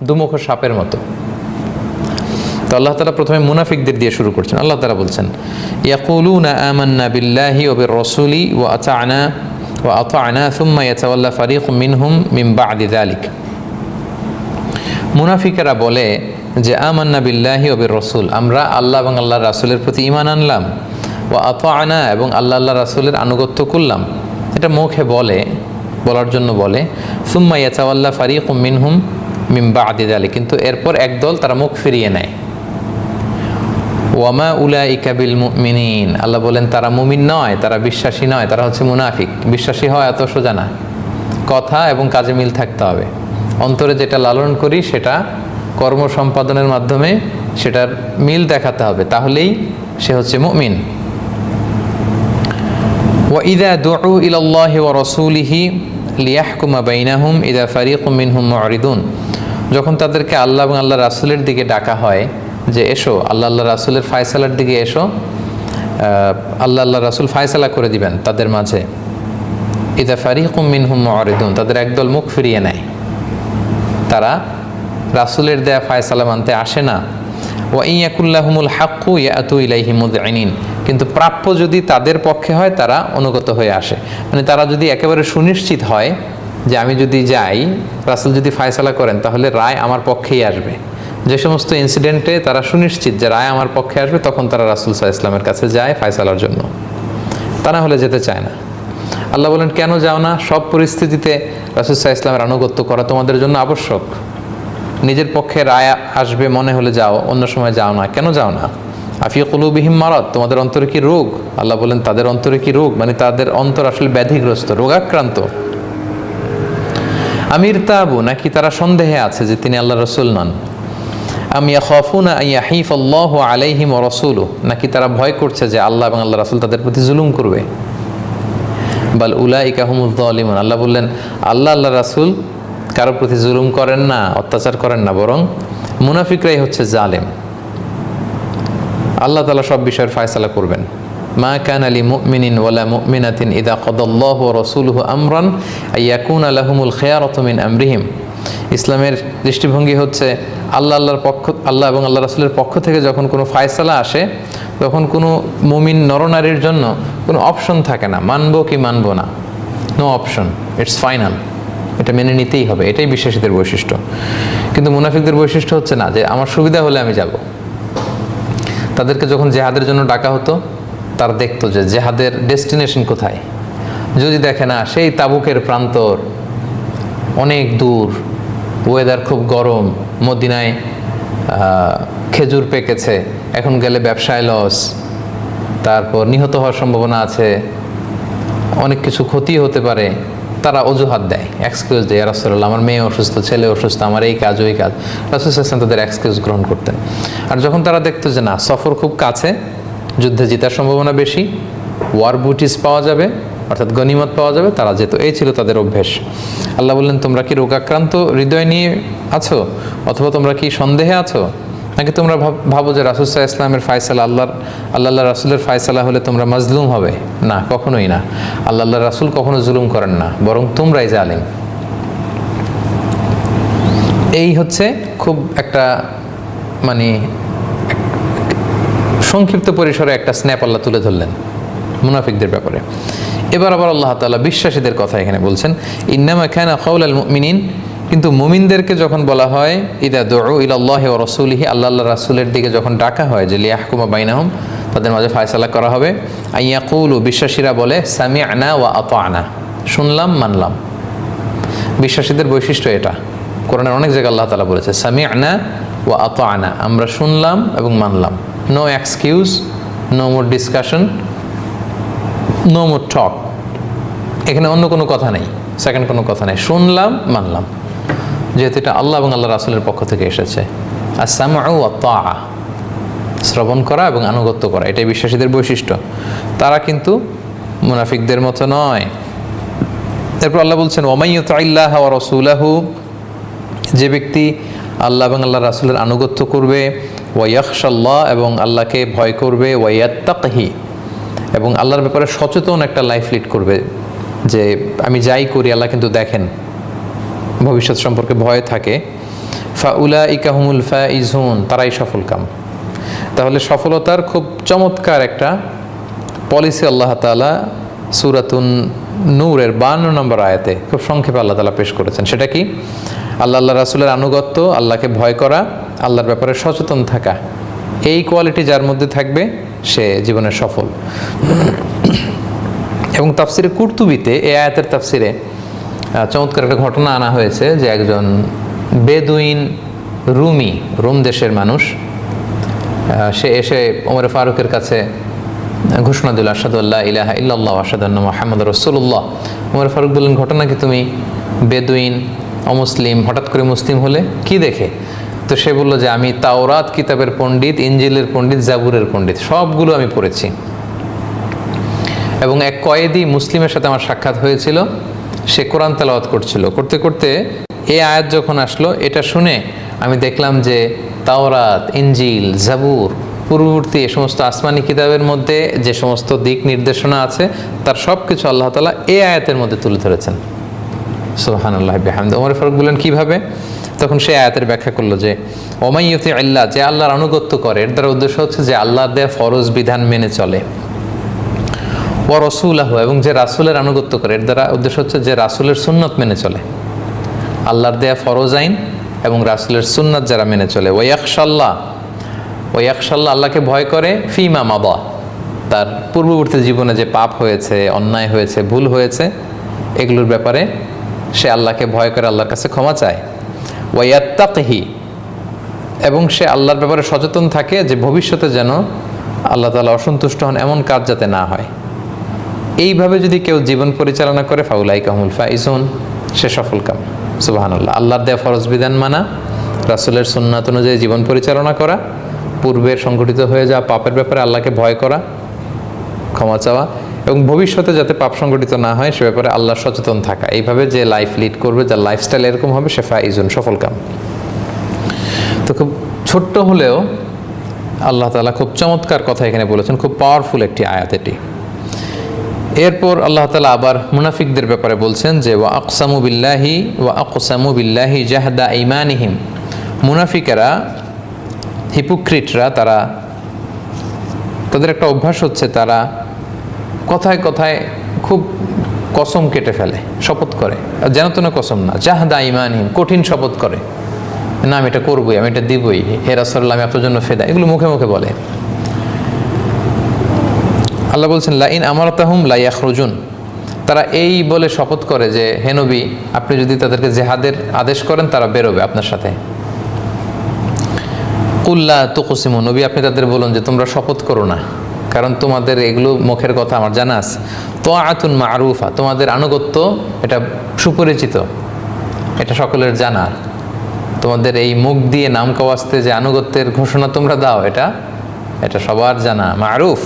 দুমুখ সাপের মতো। তো আল্লাহ তাআলা প্রথমে মুনাফিকদের দিয়ে শুরু করছেন। আল্লাহ তাআলা বলছেন, ইয়াকুলুনা আমান্না বিল্লাহি ওয়া বির রাসূলি ওয়া আতা'না সুম্মা ইয়াতাওয়াল্লা ফারিকুম মিনহুম মিন বা'দি যালিক। মুনাফিকেরা বলে যে আমান্না বিল্লাহি ওয়া বির রাসূল, আমরা আল্লাহ এবং আল্লাহর রাসূলের প্রতি ঈমান আনলাম, ওয়া আতা'না এবং আল্লাহ রাসূলের আনুগত্য করলাম, এটা মুখে বলে, বলার জন্য বলে। সুম্মা ইয়াতাওয়াল্লা ফারিকুম মিনহুম মিন বা'দি যালিক, কিন্তু এরপর একদল তারা মুখ ফিরিয়ে নেয়। ওয়ামা উলাইকা বিল মুমিনিন, আল্লাহ বলেন তারা মুমিন নয়, তারা বিশ্বাসী নয়, তারা হচ্ছে মুনাফিক। বিশ্বাসী হয় এত সোজা না, কথা এবং কাজে মিল থাকতে হবে। অন্তরে যেটা লালন করি সেটা কর্ম সম্পাদনের মাধ্যমে সেটার মিল দেখাতে হবে, তাহলেই সে হচ্ছে মুমিন। ওয়া ইযা দুউ ইলাল্লাহি ওয়া রাসূলিহি লিয়াহকুমা বাইনাহুম ইযা ফারিকুম মিনহুম মুরিদুন, যখন তাদেরকে আল্লাহ এবং আল্লাহর রাসূলের দিকে ডাকা হয় যে এসো আল্লাহ রাসূলের ফায়সালার দিকে এসো, আল্লাহ রাসূল ফায়সালা করে দিবেন তাদের মাঝে। ইযা ফারিকুম মিনহুম মুরিদুন, তাদের একদল মুখ ফিরিয়ে নেয়, তারা রাসূলের দেয়া ফায়সালা মানতে আসে না। ওয়া ইয়াকুল্লাহুমুল হাক্কু ইয়াতু ইলাইহি মুযইনিন, কিন্তু প্রাপ্য যদি তাদের পক্ষে হয় তারা অনুগত হয়ে আসে। মানে তারা যদি একেবারে সুনিশ্চিত হয় যে আমি যদি যাই, রাসূল যদি ফায়সালা করেন তাহলে রায় আমার পক্ষেই আসবে, যে সমস্ত ইনসিডেন্টে তারা সুনিশ্চিত যে রায় আমার পক্ষে আসবে, তখন তারা রাসূল সাল্লাল্লাহু আলাইহি ওয়াসাল্লামের কাছে যায় ফায়সালার জন্য, তা না হলে যেতে চায় না। আল্লাহ বলেন কেন যাও না? সব পরিস্থিতিতে রাসূল সাল্লাল্লাহু আলাইহি ওয়াসাল্লামের আনুগত্য করা তোমাদের জন্য আবশ্যক। নিজের পক্ষে রায় আসবে মনে হলে যাও, অন্য সময় যাও না। কেন যাও না? আফি কুলুবিহিম মারাদ, তোমাদের অন্তরে কি রোগ? আল্লাহ বলেন তাদের অন্তরে কি রোগ, মানে তাদের অন্তর আসলে ব্যাধিগ্রস্ত, রোগাক্রান্ত। আমির তাবু, নাকি তারা সন্দেহে আছে যে তিনি আল্লাহর রাসূল নন। আম ইয়াখাফুনা আন ইয়াহিফাল্লাহু আলাইহিম ওয়া রাসূলুহু, নাকি তারা ভয় করছে যে আল্লাহ এবং আল্লাহর রাসূল তাদের প্রতি জুলুম করবে। বাল উলাইকা হুমুয যালিমুন, আল্লাহ বললেন আল্লাহর রাসূল কারো প্রতি জুলুম করেন না, অত্যাচার করেন না, বরং মুনাফিকরাই হচ্ছে জালেম। আল্লাহ তাআলা সব বিষয়ের ফয়সালা করবেন। মা কানা লিমুমিনিন ওয়ালা মুমিনাতিন ইযা কাদাল্লাহু ওয়া রাসূলুহু আমরান আইয়াকুনা লাহুমুল খিয়ারাতু মিন আমরিহিম। ইসলামের দৃষ্টিভঙ্গি হচ্ছে আল্লাহ এবং আল্লাহ রাসূলের পক্ষ থেকে যখন কোনো ফয়সালা আসে, তখন কোনো মুমিন নরনারীর জন্য কোনো অপশন থাকে না, মানবো কি মানবো না, নো অপশন, ইটস ফাইনাল, এটা মেনে নিতেই হবে। এটাই বিশ্বাসীদের বৈশিষ্ট্য। কিন্তু মুনাফিকদের বৈশিষ্ট্য হচ্ছে না যে আমার সুবিধা হলে আমি যাব। তাদেরকে যখন জেহাদের জন্য ডাকা হতো, তারা দেখতো যে জেহাদের ডেস্টিনেশন কোথায়। যদি দেখে না সেই তাবুকের প্রান্তর, অনেক দূর, ওয়েদার খুব গরম, মদিনায় খেজুর পেকেছে, এখন গেলে ব্যবসায় লস, তারপর নিহত হওয়ার সম্ভাবনা আছে, অনেক কিছু ক্ষতি হতে পারে, তারা অজুহাত দেয়, এক্সকিউজ দেয়, ইয়া রাসূলুল্লাহ আমার মেয়ে অসুস্থ, ছেলে অসুস্থ, আমার এই কাজ ওই কাজ। রাসূল সাল্লাল্লাহু আলাইহি ওয়াসাল্লাম তাদের এক্সকিউজ গ্রহণ করতেন। আর যখন তারা দেখতো যে না, সফর খুব কাছে, যুদ্ধে জেতার সম্ভাবনা বেশি, ওয়ার বুটিস পাওয়া যাবে, অর্থাৎ গনিমত পাওয়া যাবে, তারা যেত। এই ছিল তাদের অভ্যেস। আল্লাহ বললেন তোমরা কি রোগাক্রান্ত হৃদয় নিয়ে আছো, অথবা তোমরা কি সন্দেহে আছো, নাকি তোমরা ভাবো যে রাসূল সাল্লাল্লাহু আলাইহি ওয়াসাল্লামের ফায়সালা, আল্লাহ রাসূলের ফায়সালা হলে তোমরা মাজলুম হবে? না, কখনোই না। আল্লাহ রাসূল কখনো জুলুম করেন না, বরং তোমরাই জালিম। এই হচ্ছে খুব একটা মানে সংক্ষিপ্ত পরিসরে একটা স্ন্যাপ আল্লাহ তুলে ধরলেন মুনাফিকদের ব্যাপারে। এবার আবার আল্লাহ তাআলা বিশ্বাসীদের কথা এখানে বলছেন, ইন্নামা কানা কাউলাল মুমিনিন, কিন্তু মুমিনদেরকে যখন বলা হয় ইদা দুউ ইলাল্লাহি ওয়া রাসূলিহি, আল্লাহ রাসূলের দিকে যখন ডাকা হয় যে লিয়াহকুমা বাইনাহুম, তাদের মাঝে ফায়সালা করা হবে। আইয়াকুলু, বিশ্বাসীরা বলে সামি'না ওয়া আতা'না, শুনলাম মানলাম। বিশ্বাসীদের বৈশিষ্ট্য এটা, কোরআনের অনেক জায়গায় আল্লাহ তাআলা বলেছে সামি'না ওয়া আতা'না, আমরা শুনলাম এবং মানলাম। No excuse, no more discussion, no more talk. এখানে অন্য কোনো কথা নেই, সেকেন্ড কোনো কথা নেই, শুনলাম মানলাম, যেহেতু এটা আল্লাহ এবং আল্লাহ রাসূলের পক্ষ থেকে এসেছে। আস-সামউ ওয়া তাআ, শ্রবণ করা এবং আনুগত্য করা, এটাই বিশ্বাসীদের বৈশিষ্ট্য। তারা কিন্তু মুনাফিকদের মতো নয়। এরপর আল্লাহ বলছেন ওয়ামান ইউতি'ল্লাহ ওয়া রাসূলাহু, যে ব্যক্তি আল্লাহ এবং আল্লাহ রাসূলের আনুগত্য করবে, ওয়া ইয়াখশাল্লাহ, এবং আল্লাহকে ভয় করবে, ওয়া ইয়াত্তাকি, এবং আল্লাহর ব্যাপারে সচেতন একটা লাইফ লিড করবে, যে আমি যাই করি আল্লাহ কিন্তু দেখেন, ভবিষ্যৎ সম্পর্কে ভয় থাকে, ফাউলাইকা হুমুল ফাইজুন, তারাই সফলকাম। তাহলে সফলতার খুব চমৎকার একটা পলিসি আল্লাহ তাআলা সূরাতুন নূরের 52 নম্বর আয়াতে খুব সংক্ষেপে আল্লাহ তাআলা পেশ করেছেন। সেটা কি? আল্লাহ রাসূলের আনুগত্য, আল্লাহকে ভয় করা, আল্লাহর ব্যাপারে সচেতন থাকা। এই কোয়ালিটি যার মধ্যে থাকবে সে জীবনে সফল। এবং তাফসিরে কুরতুবিতে এই আয়াতের তাফসিরে চমৎকার একটা ঘটনা আনা হয়েছে, যে একজন বেদুইন রুমি, রোম দেশের মানুষ, সে এসে ওমর ফারুকের কাছে ঘোষণা দিল আশহাদু আল্লা ইলাহা ইল্লাল্লাহ ওয়া আশহাদু আন্না মুহাম্মাদুর রাসূলুল্লাহ। ওমর ফারুক বললেন, ঘটনা কি? তুমি বেদুইন, অমুসলিম, হঠাৎ করে মুসলিম হলে কি দেখে? তো সে বলল যে আমি তাওরাত কিতাবের পণ্ডিত, ইনজিলের পণ্ডিত, জাবুরের পণ্ডিত, সবগুলো আমি পড়েছি। এবং এক কয়েদি মুসলিমের সাথে আমার সাক্ষাৎ হয়েছিল, সে কোরআন তেলাওয়াত করছিল, করতে করতে এই আয়াত যখন আসলো, এটা শুনে আমি দেখলাম যে তাওরাত, ইনজিল, জাবুর, পূর্ববর্তী এ সমস্ত আসমানি কিতাবের মধ্যে যে সমস্ত দিক নির্দেশনা আছে তার সব কিছু আল্লাহ তাআলা এই আয়াতের মধ্যে তুলে ধরেছেন। সুবহানাল্লাহ বিহামদি। ওমর ফারুক বললেন কিভাবে? তখন সে আয়াতের ব্যাখ্যা করলো যে ওমান ইউতি'ল্লাহ, যে আল্লাহর আনুগত্য করে, এর দ্বারা উদ্দেশ্য হচ্ছে যে আল্লাহর দেয়া ফরজ বিধান মেনে চলে। ওয়া রাসূলাহু, এবং যে রাসূলের আনুগত্য করে, এর দ্বারা উদ্দেশ্য হচ্ছে যে রাসূলের সুন্নাত মেনে চলে। আল্লাহর দেয়া ফরজ আইন এবং রাসূলের সুন্নাত যারা মেনে চলে। ওয়া ইয়াখশাল্লাহ, আল্লাহকে ভয় করে, ফিমা মাদা, তার পূর্ববর্তী জীবনে যে পাপ হয়েছে, অন্যায় হয়েছে, ভুল হয়েছে, এগুলোর ব্যাপারে সে আল্লাহকে ভয় করে, আল্লাহর কাছে ক্ষমা চায়। ওয়া ইয়াত্তাকি, এবং সে আল্লাহর ব্যাপারে সচেতন থাকে যে ভবিষ্যতে যেন আল্লাহ তাআলা অসন্তুষ্ট হন এমন কাজ যাতে না হয়। এইভাবে যদি কেউ জীবন পরিচালনা করে, ফাউলাইকা হুমুল ফাইজুন, সে সফলকাম। সুবহানাল্লাহ। আল্লাহর দেয়া ফরজ বিধান মানা, রাসূলের সুন্নাত অনুযায়ী জীবন পরিচালনা করা, পূর্বের সংঘটিত হয়ে যাওয়া পাপের ব্যাপারে আল্লাহকে ভয় করা, ক্ষমা চাওয়া, এবং ভবিষ্যতে যাতে পাপ সংঘটিত না হয় সে ব্যাপারে আল্লাহ সচেতন থাকা। এইভাবে যে লাইফ লিড করবে, যার লাইফস্টাইল এরকম হবে, সে ফাইজুন, সফলকাম। তো খুব ছোট্ট হলেও আল্লাহ তাআলা খুব চমৎকার কথা এখানে বলেছেন, খুব পাওয়ারফুল একটি আয়াত এটি। এরপর আল্লাহ তাআলা আবার মুনাফিকদের ব্যাপারে বলছেন যে ওয়া আকসামু বিল্লাহি জাহদা ঈমানিহিম, মুনাফিকেরা, হিপোক্রিটরা, তাদের একটা অভ্যাস হচ্ছে তারা কথায় কথায় খুব কসম কেটে ফেলে, শপথ করে, যেন তেন কসম না, জাহদা ঈমানিহিম, কঠিন শপথ করে, না আমি এটা করবই, আমি এটা দিবই, হে রাসূলুল্লাহ আমি আপনার জন্য ফেদা, এগুলো মুখে মুখে বলে। আল্লাহ বলছেন লা ইন আমারতাহুম লা ইয়াখরুজুন, তারা এই বলে শপথ করে যে হে নবী আপনি যদি তাদেরকে জিহাদের আদেশ করেন তারা বেরোবে আপনার সাথে। কুল লা তুকসিমু, নবী আপনি তাদের বলুন যে তোমরা শপথ করো না, কারণ তোমাদের এগুলো মুখের কথা আমার জানা আছে। তাআতুন মারুফা, তোমাদের আনুগত্য এটা সুপরিচিত, এটা সকলের জানা। তোমাদের এই মুখ দিয়ে নাম কাওয়াস্তে যে আনুগত্যের ঘোষণা তোমরা দাও, এটা সবার জানা, মারুফ।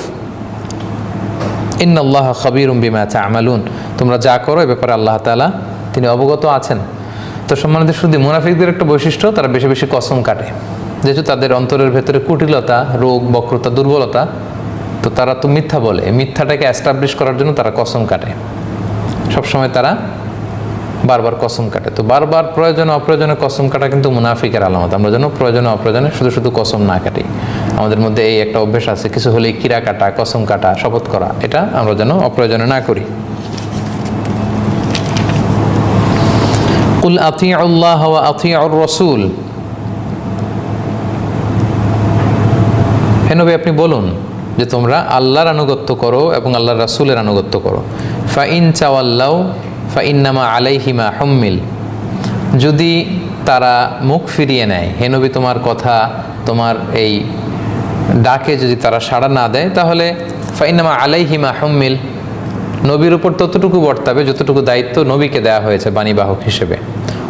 ইন্নাল্লাহা খাবীরুম বিমা তা'মালুন, তোমরা যা করো এ ব্যাপারে আল্লাহ তাআলা তিনি অবগত আছেন। তো সম্মানিত শুধু মুনাফিকদের একটা বৈশিষ্ট্য, তারা বেশি বেশি কসম কাটে, যেহেতু তাদের অন্তরের ভেতরে কুটিলতা, রোগ, বক্রতা, দুর্বলতা, তো তারা তো মিথ্যা বলে, মিথ্যাটাকে অ্যাস্টাবলিশ করার জন্য তারা কসম কাটে, সবসময় তারা বারবার কসম কাটে। তো বারবার প্রয়োজনে অপ্রয়োজনে কসম কাটা কিন্তু মুনাফিকের আলামত। আমরা যেন প্রয়োজনে অপ্রয়োজনে শুধু শুধু কসম না কাটি। আমাদের মধ্যে এই একটা অভ্যেস আছে, কিছু হলেই কিরা কাটা, কসম কাটা, শপথ করা, এটা আমরা যেন অপ্রয়োজনে না করি। কুল আতিউল্লাহ ওয়া আতিউর রাসূল, হে নবী আপনি বলুন যে তোমরা আল্লাহর আনুগত্য করো এবং আল্লাহর রাসূলের আনুগত্য করো। ফাইন চাওয়াল্লাউ ফাইন্নামা আলাইহিমা হুম্মিল, যদি তারা মুখ ফিরিয়ে নেয়, হে নবী তোমার কথা, তোমার এই ডাকে যদি তারা সাড়া না দেয়, তাহলে ফাইন্নামা আলাইহিমা হুম্মিল, নবীর উপর ততটুকু বর্তাবে যতটুকু দায়িত্ব নবীকে দেওয়া হয়েছে বাণীবাহক হিসেবে।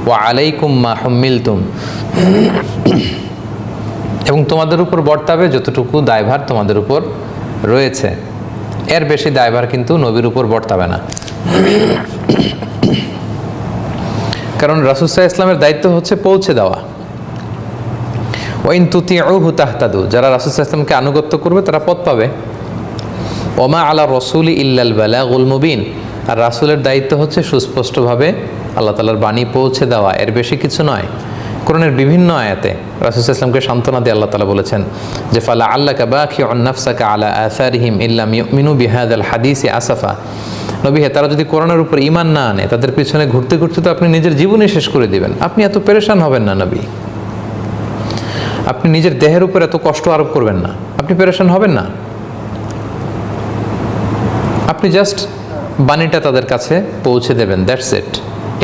ওয়া আলাইকুম মা হুম্মিলতুম, এবং তোমাদের উপর বর্তাবে যতটুকু দায়ভার তোমাদের উপর রয়েছে, এর বেশি দায়ভার কিন্তু নবীর উপর বর্তাবে না। কারণ রাসূল সাল্লাল্লাহু আলাইহি ইসলামের দায়িত্ব হচ্ছে পৌঁছে দেওয়া। ওয়াইন তুতিউহু তাহতাদু, যারা রাসূল সাল্লাল্লাহু আলাইহি ইসলামকে আনুগত্য করবে তারা পথ পাবে। ওমা আলা রসুলি ইল্লাল বালাগুল মুবিন, আর রাসূলের দায়িত্ব হচ্ছে সুস্পষ্টভাবে আল্লাহ তাআলার বাণী পৌঁছে দেওয়া, এর বেশি কিছু নয়। কোরআনের বিভিন্ন আয়াতে রাসূল সাল্লাল্লাহু আলাইহি ইসলামকে সান্ত্বনা দিয়ে আল্লাহ তাআলা বলেছেন যে ফালা আল্লাকা বাখিউন নাফসাকা আলা আসারিহিম ইল্লাম ইউমিনু বিহাদাল হাদিসি আসাফা, নবী হে, তারা যদি কোরআনের উপর ঈমান না আনে, তাদের পিছনে ঘুরতে ঘুরতে তো আপনি নিজের জীবনই শেষ করে দিবেন। আপনি এত পেরেশান হবেন না নবী, আপনি নিজের দেহের উপর এত কষ্ট আরোপ করবেন না, আপনি পেরেশান হবেন না। আপনি জাস্ট বাণীটা তাদের কাছে পৌঁছে দেবেন, দ্যাটস ইট,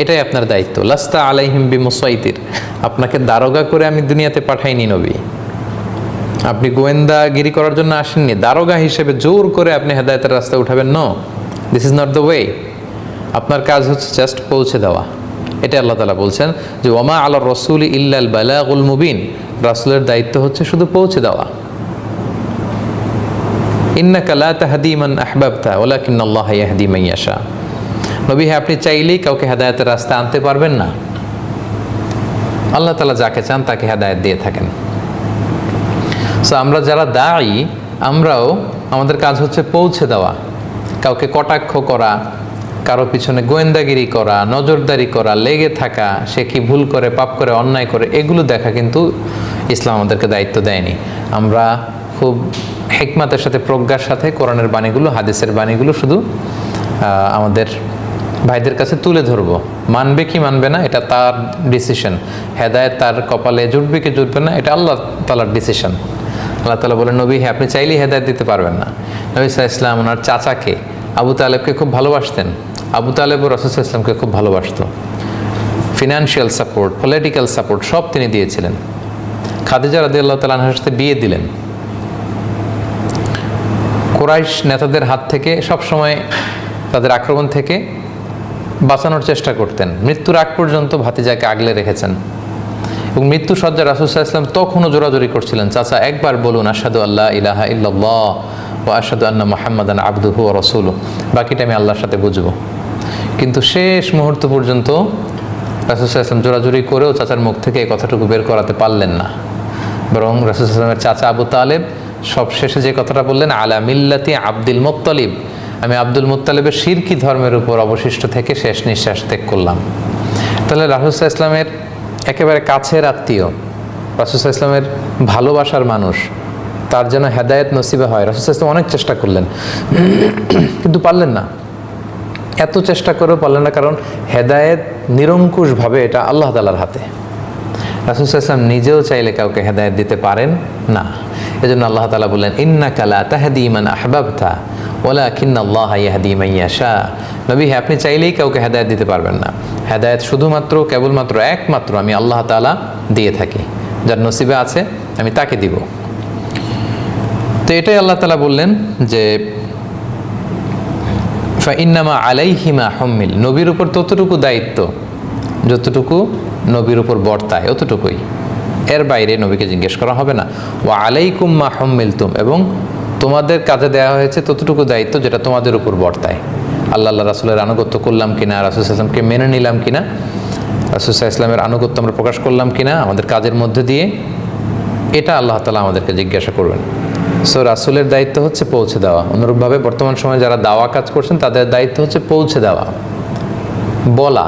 এটাই আপনার দায়িত্ব। লাস্তা আলাইহিম বিমুসাইতির, আপনাকে দারোগা করে আমি দুনিয়াতে পাঠাইনি নবী, আপনি গোয়েন্দাগিরি করার জন্য আসেননি, দারোগা হিসেবে জোর করে আপনি হেদায়েতের রাস্তায় উঠাবেন। No, this is not the way. আপনার কাজ হচ্ছে জাস্ট পৌঁছে দেওয়া। এটা আল্লাহ তাআলা বলছেন যে ওমা আলা রসুলি ইল্লাল বালাগুল মুবিন, রাসূলের দায়িত্ব হচ্ছে শুধু পৌঁছে দেওয়া। ইন্নাকা লা তাহদি মান আহবাবতা ওয়ালাকিন্নাল্লাহা ইয়াহদি মান ইয়াশা, নবী হ্যাঁ, আপনি চাইলেই কাউকে হেদায়েতের রাস্তা আনতে পারবেন না। আল্লাহ তাআলা যাকে চান তাকে হেদায়েত দিয়ে থাকেন। সো আমরা যারা দায়ী, আমরাও, আমাদের কাজ হচ্ছে পৌঁছে দেওয়া। কাউকে কটাক্ষ করা, কারো পিছনে গোয়েন্দাগিরি করা, নজরদারি করা, লেগে থাকা, সে কি ভুল করে, পাপ করে, অন্যায় করে, এগুলো দেখা কিন্তু ইসলাম আমাদেরকে দায়িত্ব দেয়নি। আমরা খুব হিকমতের সাথে, প্রজ্ঞার সাথে কোরআনের বাণীগুলো, হাদিসের বাণীগুলো শুধু আমাদের ভাইদের কাছে তুলে ধরবো। মানবে কি মানবে না এটা তার ডিসিশন, হেদায়েত তার কপালে জুটবে কি জুটবে না এটা আল্লাহ তাআলার ডিসিশন। আল্লাহ তাআলা বলেন নবী হ্যাঁ, আপনি চাইলেই হেদায়েত দিতে পারবেন না। নবী সাল্লাল্লাহু আলাইহি ওয়াসাল্লাম ওনার চাচাকে আবু তালেবকে খুব ভালোবাসতেন। আবু তালেব ও রাসূল সাল্লাল্লাহু আলাইহি ওয়াসাল্লামকে খুব ভালোবাসতো। ফিনান্সিয়াল সাপোর্ট, পলিটিক্যাল সাপোর্ট সব তিনি দিয়েছিলেন। খাদিজা রাদিয়াল্লাহু তাআলা আনহার সাথে বিয়ে দিলেন। কুরাইশ নেতাদের হাত থেকে সবসময়, তাদের আক্রমণ থেকে বাঁচানোর চেষ্টা করতেন। মৃত্যুর আগ পর্যন্ত ভাতিজাকে আগলে রেখেছেন এবং মৃত্যু সজ্জা রাসূল সাল্লাল্লাহু আলাইহি ওয়াসাল্লাম তখনও জোরাজোরি করছিলেন, চাচা একবার বলুন আশহাদু আল্লা ইলাহা ইল্লাল্লাহ ওয়া আশহাদু আন্না মুহাম্মাদান আবদুহু ওয়া রাসূলুহু, বাকিটা আমি আল্লাহর সাথে বুঝবো। কিন্তু শেষ মুহূর্ত পর্যন্ত রাসূল সাল্লাল্লাহু আলাইহি ওয়াসাল্লাম জোরাজোরি করেও চাচার মুখ থেকে এই কথাটুকু বের করাতে পারলেন না। বরং রাসূল সাল্লাল্লাহু আলাইহি ওয়াসাল্লামের চাচা আবু তালেব সব শেষে যে কথাটা বললেন, আলা মিল্লাতি আব্দুল মুত্তালিব, আমি আব্দুল মুত্তালিবের শিরকি ধর্মের উপর অবশিষ্ট থেকে শেষ নিঃশ্বাস ত্যাগ করলাম। তাহলে রাসূল সাল্লাল্লাহু আলাইহি ওয়াসাল্লামের একেবারে কাছের আত্মীয়, রাসূল সাল্লাল্লাহু আলাইহি ওয়াসাল্লামের ভালোবাসার মানুষ, তার যেন হেদায়েত নসিবে হয়। রাসূল সাল্লাল্লাহু আলাইহি ওয়াসাল্লাম অনেক চেষ্টা করলেন কিন্তু পারলেন না। এত চেষ্টা করেও পারলেন না, কারণ হেদায়েত নিরঙ্কুশভাবে এটা আল্লাহ তাআলার হাতে। রাসূল সাল্লাল্লাহু আলাইহি ওয়াসাল্লাম নিজেও চাইলে কাউকে হেদায়েত দিতে পারেন না। এজন্য আল্লাহ তাআলা বললেন ইন্নাকা লা তাহদি মান আহবাবতা ওয়ালাকিন্নাল্লাহা ইয়াহদি মান ইয়াশা, নবী হ্যাঁ, আপনি চাইলেই কাউকে হেদায়েত দিতে পারবেন না। হেদায়েত শুধুমাত্র, কেবলমাত্র, একমাত্র আমি আল্লাহ তাআলা দিয়ে থাকি। যার নসিবে আছে আমি তাকে দিব। তো এটাই আল্লাহ তাআলা বললেন যে ফাইন্নামা আলাইহিমা হুম্মিল, নবীর উপর ততটুকু দায়িত্ব যতটুকু নবীর উপর বর্তায় অতটুকুই, এর বাইরে নবীকে জিজ্ঞেস করা হবে না। ওয়া আলাইকুম মা হুম্মিলতুম, এবং তোমাদের কাজে দেওয়া হয়েছে ততটুকু দায়িত্ব যেটা তোমাদের উপর বর্তায়। আল্লাহ রাসূলের আনুগত্য করলাম কিনা, রাসূল সাল্লাল্লাহু আলাইহি ওয়াসাল্লামকে মেনে নিলাম কিনা, রাসূল সাল্লাল্লাহু আলাইহি ওয়াসাল্লামের আনুগত্য আমরা প্রকাশ করলাম কিনা আমাদের কাজের মধ্যে দিয়ে, এটা আল্লাহ তাআলা আমাদেরকে জিজ্ঞাসা করবেন। সো রাসূলের দায়িত্ব হচ্ছে পৌঁছে দেওয়া। অনুরূপভাবে বর্তমান সময়ে যারা দাওয়া কাজ করছেন তাদের দায়িত্ব হচ্ছে পৌঁছে দেওয়া, বলা,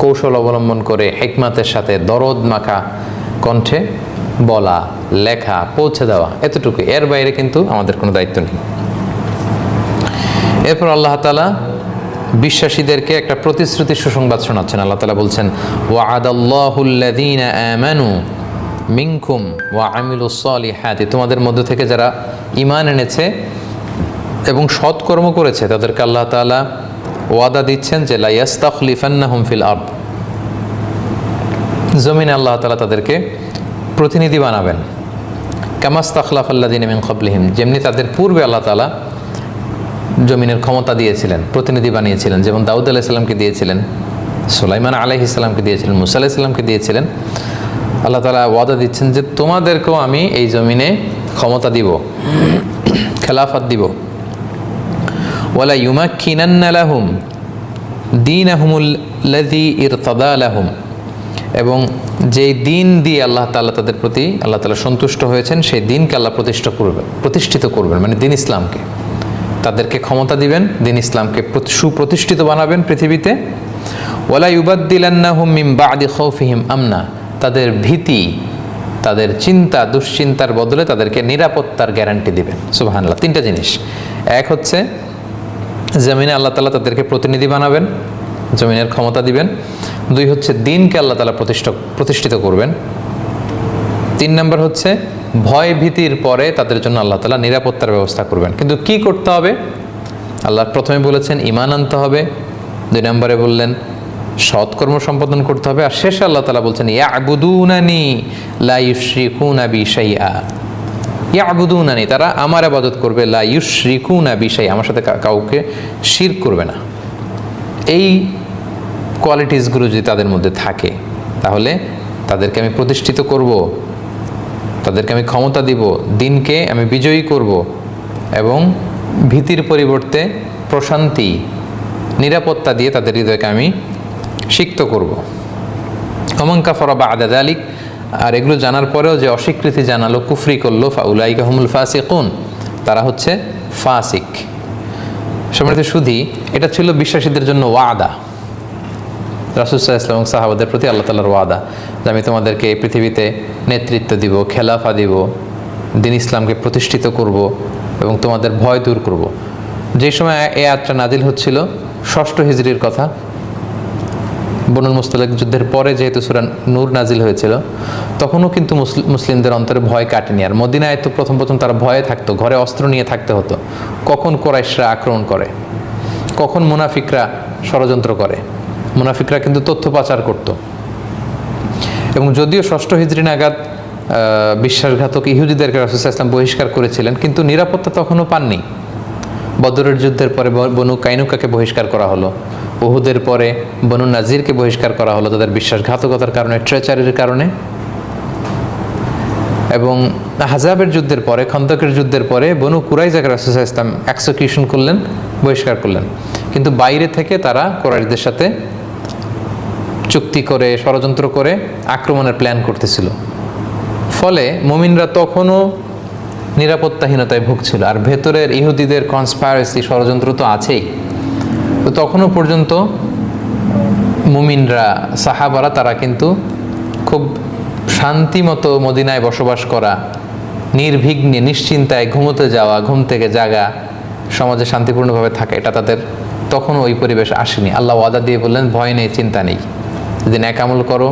কৌশল অবলম্বন করে হিকমতের সাথে দরদ মাখা কণ্ঠে বলা, লেখা, পৌঁছে দেওয়া, এতটুকু, এর বাইরে কিন্তু আমাদের কোনো দায়িত্ব নেই। এরপর আল্লাহ তাআলা বিশ্বাসীদেরকে একটা প্রতিশ্রুতি সুসংবাদ শোনাচ্ছেন। আল্লাহ তাআলা বলছেন ওয়া'আদাল্লাহুল্লাযীনা আমানু মিনকুম ওয়া আমিলুস সালিহাতি, তোমাদের মধ্য থেকে যারা ঈমান এনেছে এবং সৎকর্ম করেছে তাদেরকে আল্লাহ তাআলা ওয়াদা দিচ্ছেন যে লা ইয়াস্তাখলিফান্নাহুম ফিল আরদ, জমিনে আল্লাহ তাআলা তাদেরকে প্রতিনিধি বানাবেন। কামাস্তাখলাফাল্লাযিনা মিন ক্বাবলিহিম, যেমনি তাদের পূর্বে আল্লাহ তাআলা জমিনের ক্ষমতা দিয়েছিলেন, প্রতিনিধি বানিয়েছিলেন, যেমন দাউদ আলাইহিস সালামকে দিয়েছিলেন, সুলাইমান আলাইহিস সালামকে দিয়েছিলেন, মুসা আলাইহিস সালামকে দিয়েছিলেন। আল্লাহ তাআলা ওয়াদা দিচ্ছেন যে তোমাদেরকেও আমি এই জমিনে ক্ষমতা দিব, খেলাফত দিব। ওয়ালা ইউমাক্কিনান্না লাহুম দীনাহুমুল্লাযী ইরতাদা লাহুম, এবং যেই দিন দিয়ে আল্লাহ তাআলা তাদের প্রতি আল্লাহ তাআলা সন্তুষ্ট হয়েছেন সেই দিনকে আল্লাহ প্রতিষ্ঠিত করবেন, মানে দিন ইসলামকে। তাদেরকে ক্ষমতা দিবেন, দিন ইসলামকে সুপ্রতিষ্ঠিত বানাবেন পৃথিবীতে। ওয়ালা ইউবাদদিলান্নাহুম মিন বা'দি খাউফিহিম আমনা, তাদের ভীতি, তাদের চিন্তা দুশ্চিন্তার বদলে তাদেরকে নিরাপত্তার গ্যারান্টি দিবেন। সুবহানাল্লাহ। তিনটা জিনিস, এক হচ্ছে জমিনে আল্লাহ তাআলা তাদেরকে প্রতিনিধি বানাবেন, জমিনের ক্ষমতা দিবেন। দুই হচ্ছে দিনকে আল্লাহ তাআলা প্রতিষ্ঠিত করবেন। তিন নম্বর হচ্ছে ভয় ভীতির পরে তাদের জন্য আল্লাহ তাআলা নিরাপত্তার ব্যবস্থা করবেন। কিন্তু কি করতে হবে? আল্লাহ প্রথমে বলেছেন ঈমান আনতে হবে, দুই নম্বরে বললেন সৎকর্ম সম্পাদন করতে হবে, আর শেষে আল্লাহ তাআলা বলছেন ইয়াবুদুনানি লা ইউশরিকুনা বি শাইআ। ইয়াবুদুনানি, তারা আমার ইবাদত করবে, লা ইউশরিকুনা বি শাইআ, আমার সাথে কাউকে শিরক করবে না। এই কোয়ালিটিসগুলো যদি তাদের মধ্যে থাকে তাহলে তাদেরকে আমি প্রতিষ্ঠিত করব, তাদেরকে আমি ক্ষমতা দিব, দিনকে আমি বিজয়ী করব এবং ভীতির পরিবর্তে প্রশান্তি নিরাপত্তা দিয়ে তাদের হৃদয়কে আমি সিক্ত করব। ওমান কাফারা বা'দা যালিক, আর এগুলো জানার পরেও যে অস্বীকৃতি জানালো, কুফরি করলো, ফাউলাইকা হুমুল ফাসিকুন, তারা হচ্ছে ফাসিক। সম্মানিত সুধী, এটা ছিল বিশ্বাসীদের জন্য ওয়াদা, রাসূল সাল্লাল্লাহু আলাইহি ওয়াসাল্লাম এবং সাহাবাদের প্রতি আল্লাহ তাআলার ওয়াদা যে আমি তোমাদেরকে এই পৃথিবীতে নেতৃত্ব দিব, খেলাফা দিব, দিন ইসলামকে প্রতিষ্ঠিত করব এবং তোমাদের ভয় দূর করব। যে সময় এই আয়াতটা নাজিল হচ্ছিল ৬ষ্ঠ হিজরির কথা, বনুল মুস্তালিক যুদ্ধের পরে যেহেতু সূরা নূর নাজিল হয়েছিল, তখনও কিন্তু মুসলিমদের অন্তরে ভয় কাটেনি। আর মদিনায় তো প্রথম তারা ভয়ে থাকতো, ঘরে অস্ত্র নিয়ে থাকতে হতো, কখন কুরাইশরা আক্রমণ করে, কখন মুনাফিকরা ষড়যন্ত্র করে। মুনাফিকরা কিন্তু তথ্য পাচার করত। এবং যদিও ৬ষ্ঠ হিজরি নাগাদ বিশ্বাসঘাতক ইহুদিদেরকে রাসূল সাল্লাল্লাহু আলাইহি ওয়াসাল্লাম বহিষ্কার করেছিলেন, কিন্তু নিরাপত্তা তখনও পাননি। বদরের যুদ্ধের পরে বনু কাইনুকাকে বহিষ্কার করা হলো, উহুদের পরে বনু নাজিরকে বহিষ্কার করা হলো তাদের বিশ্বাসঘাতকতার কারণে, ট্রেচারির কারণে। এবং আহজাবের যুদ্ধের পরে, খন্দকের যুদ্ধের পরে বনু কুরাইজাকে রাসূল সাল্লাল্লাহু আলাইহি ওয়াসাল্লাম এক্সিকিউশন করলেন, বহিষ্কার করলেন। কিন্তু বাইরে থেকে তারা কুরাইশদের সাথে চুক্তি করে, ষড়যন্ত্র করে আক্রমণের প্ল্যান করতেছিল। ফলে মুমিনরা তখনও নিরাপত্তাহীনতায় ভুগছিল, আর ভেতরের ইহুদিদের কনস্পাইরেসি, ষড়যন্ত্র তো আছেই। তো তখনও পর্যন্ত মুমিনরা, সাহাবারা, তারা কিন্তু খুব শান্তিমতো মদিনায় বসবাস করা, নির্বিঘ্নে নিশ্চিন্তায় ঘুমোতে যাওয়া, ঘুম থেকে জাগা, সমাজে শান্তিপূর্ণভাবে থাকা, এটা তাদের তখনও ওই পরিবেশ আসেনি। আল্লাহ ওয়াদা দিয়ে বললেন ভয় নেই, চিন্তা নেই, যদি নেক আমল করো,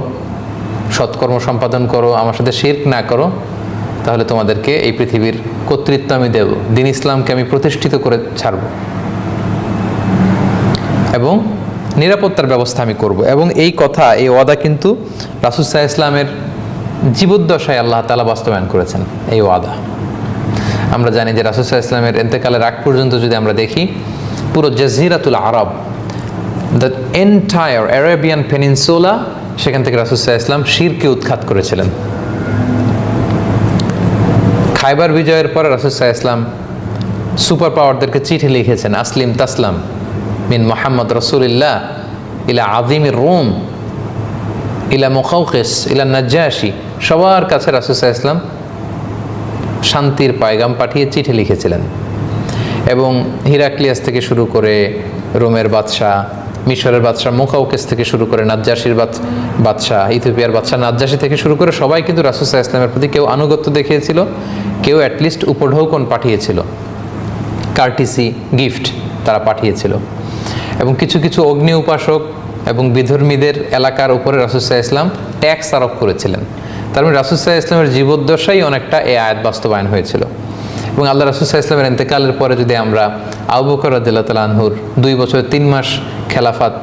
সৎকর্ম সম্পাদন করো, আমার সাথে শিরক না করো, তাহলে তোমাদেরকে এই পৃথিবীর কর্তৃত্ব আমি দেব, দিন ইসলামকে আমি প্রতিষ্ঠিত করে ছাড়ব এবং নিরাপত্তার ব্যবস্থা আমি করব। এবং এই কথা, এই ওয়াদা কিন্তু রাসূল সাল্লাল্লাহু আলাইহি ওয়াসাল্লামের জীবদ্দশায় আল্লাহ তাআলা বাস্তবায়ন করেছেন এই ওয়াদা। আমরা জানি যে রাসূল সাল্লাল্লাহু আলাইহি ওয়াসাল্লামের ইন্তেকালের আগ পর্যন্ত যদি আমরা দেখি, পুরো জাজিরাতুল আরব, দ্য এন্টায়ার আরাবিয়ান পেনিনসুলা, সেখান থেকে রাসূল সাল্লাল্লাহু আলাইহি ওয়াসাল্লাম শিরকে উৎখাত করেছিলেন। খায়বার বিজয়ের পরে রাসূল সাল্লাল্লাহু আলাইহি ওয়াসাল্লাম সুপার পাওয়ারদেরকে চিঠি লিখেছেন, আসলিম তাসলাম মিন মুহাম্মদ রাসূলুল্লাহ ইলা আযীমির রুম ইলা মুকাউকিস ইলা নাজ্জাশি, সবার কাছে রাসূল সাল্লাল্লাহু আলাইহি ওয়াসাল্লাম শান্তির পায়গাম পাঠিয়ে চিঠি লিখেছিলেন। এবং হিরাক্লিয়াস থেকে শুরু করে রোমের বাদশাহ, মিশরের বাদশাহ মুকাউকিস থেকে শুরু করে নাজ্জাশির বাদশাহ, ইথিওপিয়ার বাদশাহ নাজ্জাশি থেকে শুরু করে সবাই কিন্তু রাসূল সাল্লাল্লাহু আলাইহি ওয়াসাল্লামের প্রতি কেউ আনুগত্য দেখিয়েছিল, কেউ অ্যাটলিস্ট উপঢৌকন পাঠিয়েছিল, কার্টিসি গিফট তারা পাঠিয়েছিল। এবং কিছু কিছু অগ্নি উপাসক এবং বিধর্মীদের এলাকার উপরে রাসূল সাল্লাল্লাহু আলাইহি ওয়াসাল্লাম ট্যাক্স আরোপ করেছিলেন। তার মানে রাসূল সাল্লাল্লাহু আলাইহি ওয়াসাল্লামের জীবদ্দশায় অনেকটা এই আয়াত বাস্তবায়ন হয়েছিল। এবং আল্লাহ রাসূল সাল্লাল্লাহু আলাইহি ওয়াসাল্লামের ইন্তেকালের পরে যদি আমরা আবু বকর রাদিয়াল্লাহু তাআলা আনহুর 2 বছর 3 মাস খেলাফত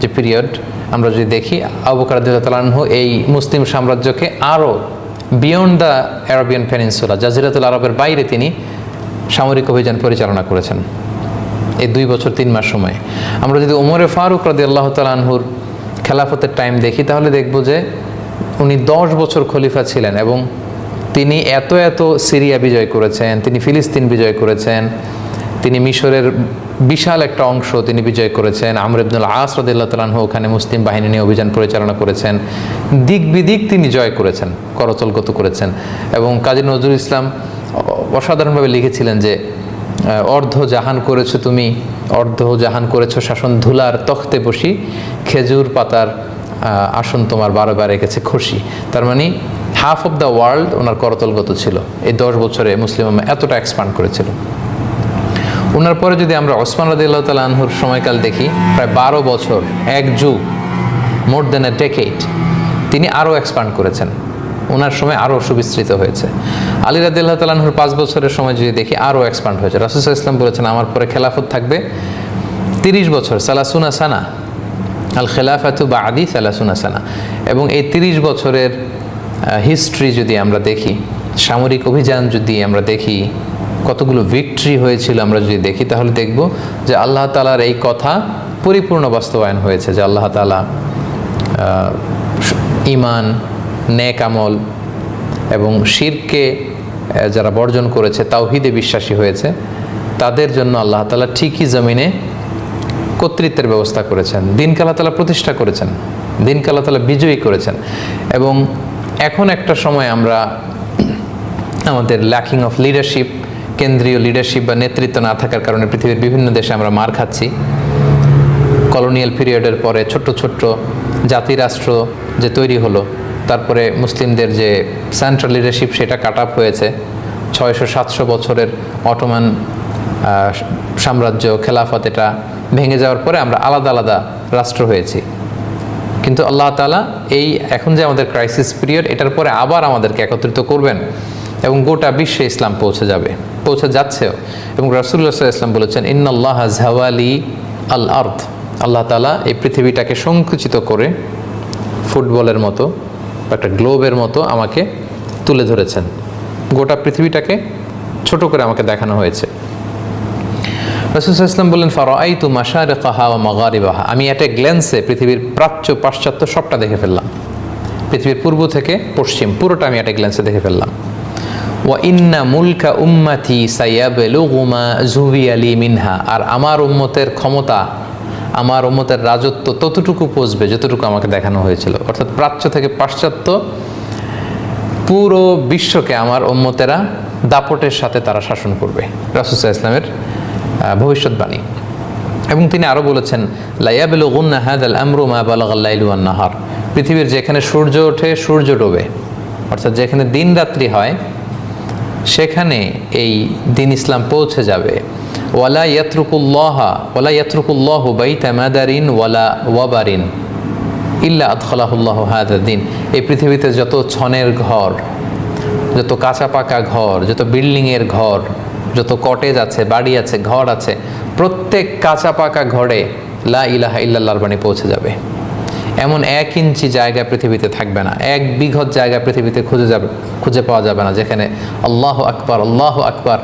যে পিরিয়ড আমরা যদি দেখি, আবু বকর রাদিয়াল্লাহু তাআলা আনহু এই মুসলিম সাম্রাজ্যকে আরও বিয়ন্ড দ্য আরবিয়ান পেনিনসুলা, জাজিরাতুল আরবের বাইরে তিনি সামরিক অভিযান পরিচালনা করেছেন এই 2 বছর 3 মাস সময়ে। আমরা যদি ওমরে ফারুক রাদিয়াল্লাহু তাআলা আনহুর খেলাফতের টাইম দেখি তাহলে দেখব যে উনি 10 বছর খলিফা ছিলেন এবং তিনি এত সিরিয়া বিজয় করেছেন, তিনি ফিলিস্তিন বিজয় করেছেন, তিনি মিশরের বিশাল একটা অংশ তিনি বিজয় করেছেন। আমর ইবনুল আস রাদিয়াল্লাহু তাআলা আনহু ওখানে মুসলিম বাহিনী নিয়ে অভিযান পরিচালনা করেছেন, দিক বিদিক তিনি জয় করেছেন, করতলগত করেছেন। এবং কাজী নজরুল ইসলাম অসাধারণভাবে লিখেছিলেন যে অর্ধ জাহান করেছো তুমি, অর্ধ জাহান করেছো শাসন, ধুলার তখতে বসি, খেজুর পাতার আসন তোমার বারবার রেখেছে খুশি। তার মানে হাফ অফ দ্য ওয়ার্ল্ড ওনার করতলগত ছিল। এই 10 বছরে মুসলিম উম্মাহ এতটা এক্সপান্ড করেছিল। ওনার পরে যদি আমরা ওসমান রাদিয়াল্লাহু তাআলা আনহুর সময়কাল দেখি, প্রায় 12 বছর, 1 যুগ, মোর দেন এ ডেকেড, তিনি আরও এক্সপান্ড করেছেন। ওনার সময় আরও সুবিস্তৃত হয়েছে। আলী রাদিয়াল্লাহু তাআলা আনহুর 5 বছরের সময় যদি দেখি আরও এক্সপান্ড হয়েছে। রাসূল সাল্লাল্লাহু আলাইহি ওয়াসাল্লাম বলেছেন আমার পরে খেলাফত থাকবে 30 বছর, সালাসুনা সানা, আল খেলাফাতু বাদি সালাসুনা সানা। এবং এই 30 বছরের হিস্ট্রি যদি আমরা দেখি, সামরিক অভিযান যদি আমরা দেখি, কতগুলো ভিক্টরি হয়েছিল আমরা যদি দেখি, তাহলে দেখব যে আল্লাহ তাআলার এই কথা পরিপূর্ণ বাস্তবায়ন হয়েছে যে আল্লাহ তাআলা ঈমান, নেক আমল এবং শিরকে যারা বর্জন করেছে, তাওহীদে বিশ্বাসী হয়েছে, তাদের জন্য আল্লাহ তাআলা ঠিকই জমিনে কর্তৃত্বের ব্যবস্থা করেছেন, দিনকে আল্লাহ তাআলা প্রতিষ্ঠা করেছেন, দিনকে আল্লাহ তাআলা বিজয়ী করেছেন। এবং এখন একটা সময় আমরা আমাদের ল্যাকিং অফ লিডারশিপ, কেন্দ্রীয় লিডারশিপ বা নেতৃত্ব না থাকার কারণে পৃথিবীর বিভিন্ন দেশে আমরা মার খাচ্ছি। কলোনিয়াল পিরিয়ডের পরে ছোট্ট ছোট্ট জাতিরাষ্ট্র যে তৈরি হলো, তারপরে মুসলিমদের যে সেন্ট্রাল লিডারশিপ সেটা কাট আপ হয়েছে। 600-700 বছরের অটোমান সাম্রাজ্য, খেলাফত, এটা ভেঙে যাওয়ার পরে আমরা আলাদা আলাদা রাষ্ট্র হয়েছি। কিন্তু আল্লাহ তাআলা এই এখন যে আমাদের ক্রাইসিস পিরিয়ড, এটার পরে আবার আমাদেরকে একত্রিত করবেন এবং গোটা বিশ্বে ইসলাম পৌঁছে যাবে, পৌঁছে যাচ্ছেও। এবং রাসূলুল্লাহ সাল্লাল্লাহু আলাইহি ওয়াসাল্লাম বলেছেন ইন্নাল্লাহা যাওয়ালি আল আরদ, আল্লাহ তাআলা এই পৃথিবীটাকে সংকুচিত করে ফুটবলের মতো, একটা গ্লোবের মতো আমাকে তুলে ধরেছেন। গোটা পৃথিবীটাকে ছোট করে আমাকে দেখানো হয়েছে। রাসূল সাল্লাল্লাহু আলাইহি ওয়াসাল্লাম বললেন ফারাআইতু মাশারিকাহা ওয়া মাগারিবাহা, আমি একটা গ্ল্যান্সে পৃথিবীর প্রাচ্য পাশ্চাত্য সবটা দেখে ফেললাম। পৃথিবীর পূর্ব থেকে পশ্চিম পুরোটা আমি একটা গ্ল্যান্সে দেখে ফেললাম। ওয়া ইন্না মুলকা উম্মতি সায়াবলুগু মা যুবিয়া লি মিনহা, আর আমার উম্মতের ক্ষমতা, আমার উম্মতের রাজত্ব ততটুকু পৌঁছবে যতটুকু আমাকে দেখানো হয়েছিল। অর্থাৎ প্রাচ্য থেকে পাশ্চাত্য পুরো বিশ্বকে আমার উম্মতেরা দাপটের সাথে তারা শাসন করবে, রাসূল সাল্লাল্লাহু আলাইহি ওয়াসাল্লামের ভবিষ্যৎবাণী। এবং তিনি আরও বলেছেন লায়াবলুগুন্না হাযাল আমরু মা বালাগাল লাইলু ওয়ান নাহার, পৃথিবীর যেখানে সূর্য ওঠে সূর্য ডোবে, অর্থাৎ যেখানে দিন রাত্রি হয় সেখানে এই দিন ইসলাম পৌঁছে যাবে। ওয়ালা ইয়াতরুকুল্লাহু বাইতা মাদারিন ওয়ালা ওয়াবারিন ইল্লা আদখালাহুল্লাহু হাযা দিন, এই পৃথিবীতে যত ছনের ঘর, যত কাঁচা পাকা ঘর, যত বিল্ডিংয়ের ঘর, যত কটেজ আছে, বাড়ি আছে, ঘর আছে, প্রত্যেক কাঁচা পাকা ঘরে লা ইলাহা ইল্লাল্লাহর বাণী পৌঁছে যাবে। এমন 1 ইঞ্চি জায়গা পৃথিবীতে থাকবে না, 1 বিঘত জায়গা পৃথিবীতে খুঁজে পাওয়া যাবে না যেখানে আল্লাহু আকবার, আল্লাহু আকবার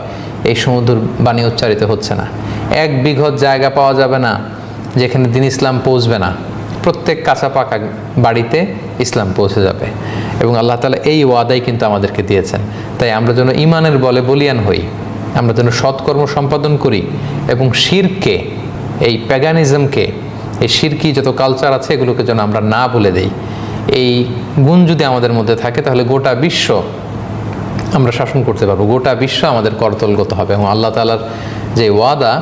এই সমুদ্র বাণী উচ্চারিত হচ্ছে না। 1 বিঘত জায়গা পাওয়া যাবে না যেখানে দিন ইসলাম পৌঁছবে না। প্রত্যেক কাঁচা পাকা বাড়িতে ইসলাম পৌঁছে যাবে। এবং আল্লাহ তাআলা এই ওয়াদাই কিন্তু আমাদেরকে দিয়েছেন। তাই আমরা যেন ঈমানের বলে বলিয়ান হই, আমরা যেন সৎকর্ম সম্পাদন করি এবং শিরকে, এই প্যাগানিজমকে, এই শিরকি যত কালচার আছে এগুলোকে যেন আমরা না বলে দেই। এই গুণ যদি আমাদের মধ্যে থাকে তাহলে গোটা বিশ্ব আমরা শাসন করতে পারবো, গোটা বিশ্ব আমাদের করতলগত হবে। এবং আল্লাহ তাআলার যে ওয়াদা,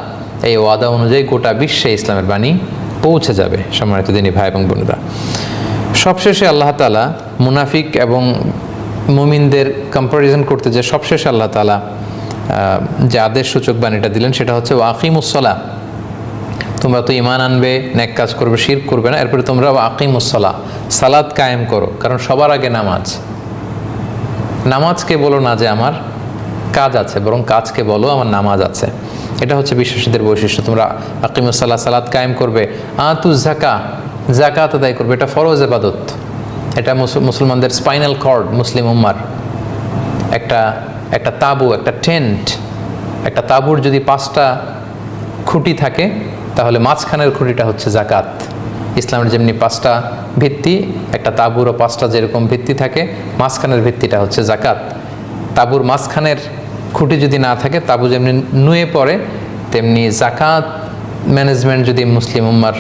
এই ওয়াদা অনুযায়ী গোটা বিশ্বে ইসলামের বাণী পৌঁছে যাবে। সম্মানিত দিনী ভাই এবং বোনেরা, সবশেষে আল্লাহ তাআলা মুনাফিক এবং মুমিনদের কম্পারিজন করতে যে সবশেষে আল্লাহ তাআলা যে আদেশ সূচক বাণীটা দিলেন সেটা হচ্ছে ওয়াকিমুসসালাহ, তোমরা তো ঈমান আনবে, নেক কাজ করবে, শিরক করবে না, এরপরে তোমরা ওয়াকিমুসসালাহ, সালাত কায়েম করো। কারণ সবার আগে নামাজ, নামাজকে বলো না যে আমার কাজ আছে, বরং কাজকে বলো আমার নামাজ আছে। এটা হচ্ছে বিশ্বাসীদের বৈশিষ্ট্য। তোমরা আকিমুস সালাহ, সালাত কায়েম করবে, আতু জাকা, জাকাত আদায় করবে। এটা ফরজ ইবাদত, এটা মুসলমানদের স্পাইনাল কর্ড, মুসলিম উম্মার একটা তাঁবু, একটা টেন্ট। একটা তাঁবুর যদি 5টা খুঁটি থাকে, তাহলে মাঝখানের খুঁটিটা হচ্ছে জাকাত। ইসলামের যেমনি 5টা ভিত্তি, একটা তাঁবুরও 5টা যেরকম ভিত্তি থাকে, মাঝখানের ভিত্তিটা হচ্ছে জাকাত। তাঁবুর মাঝখানের খুঁটি যদি না থাকে, তাঁবু যেমনি নুয়ে পড়ে, তেমনি জাকাত ম্যানেজমেন্ট যদি মুসলিম উম্মার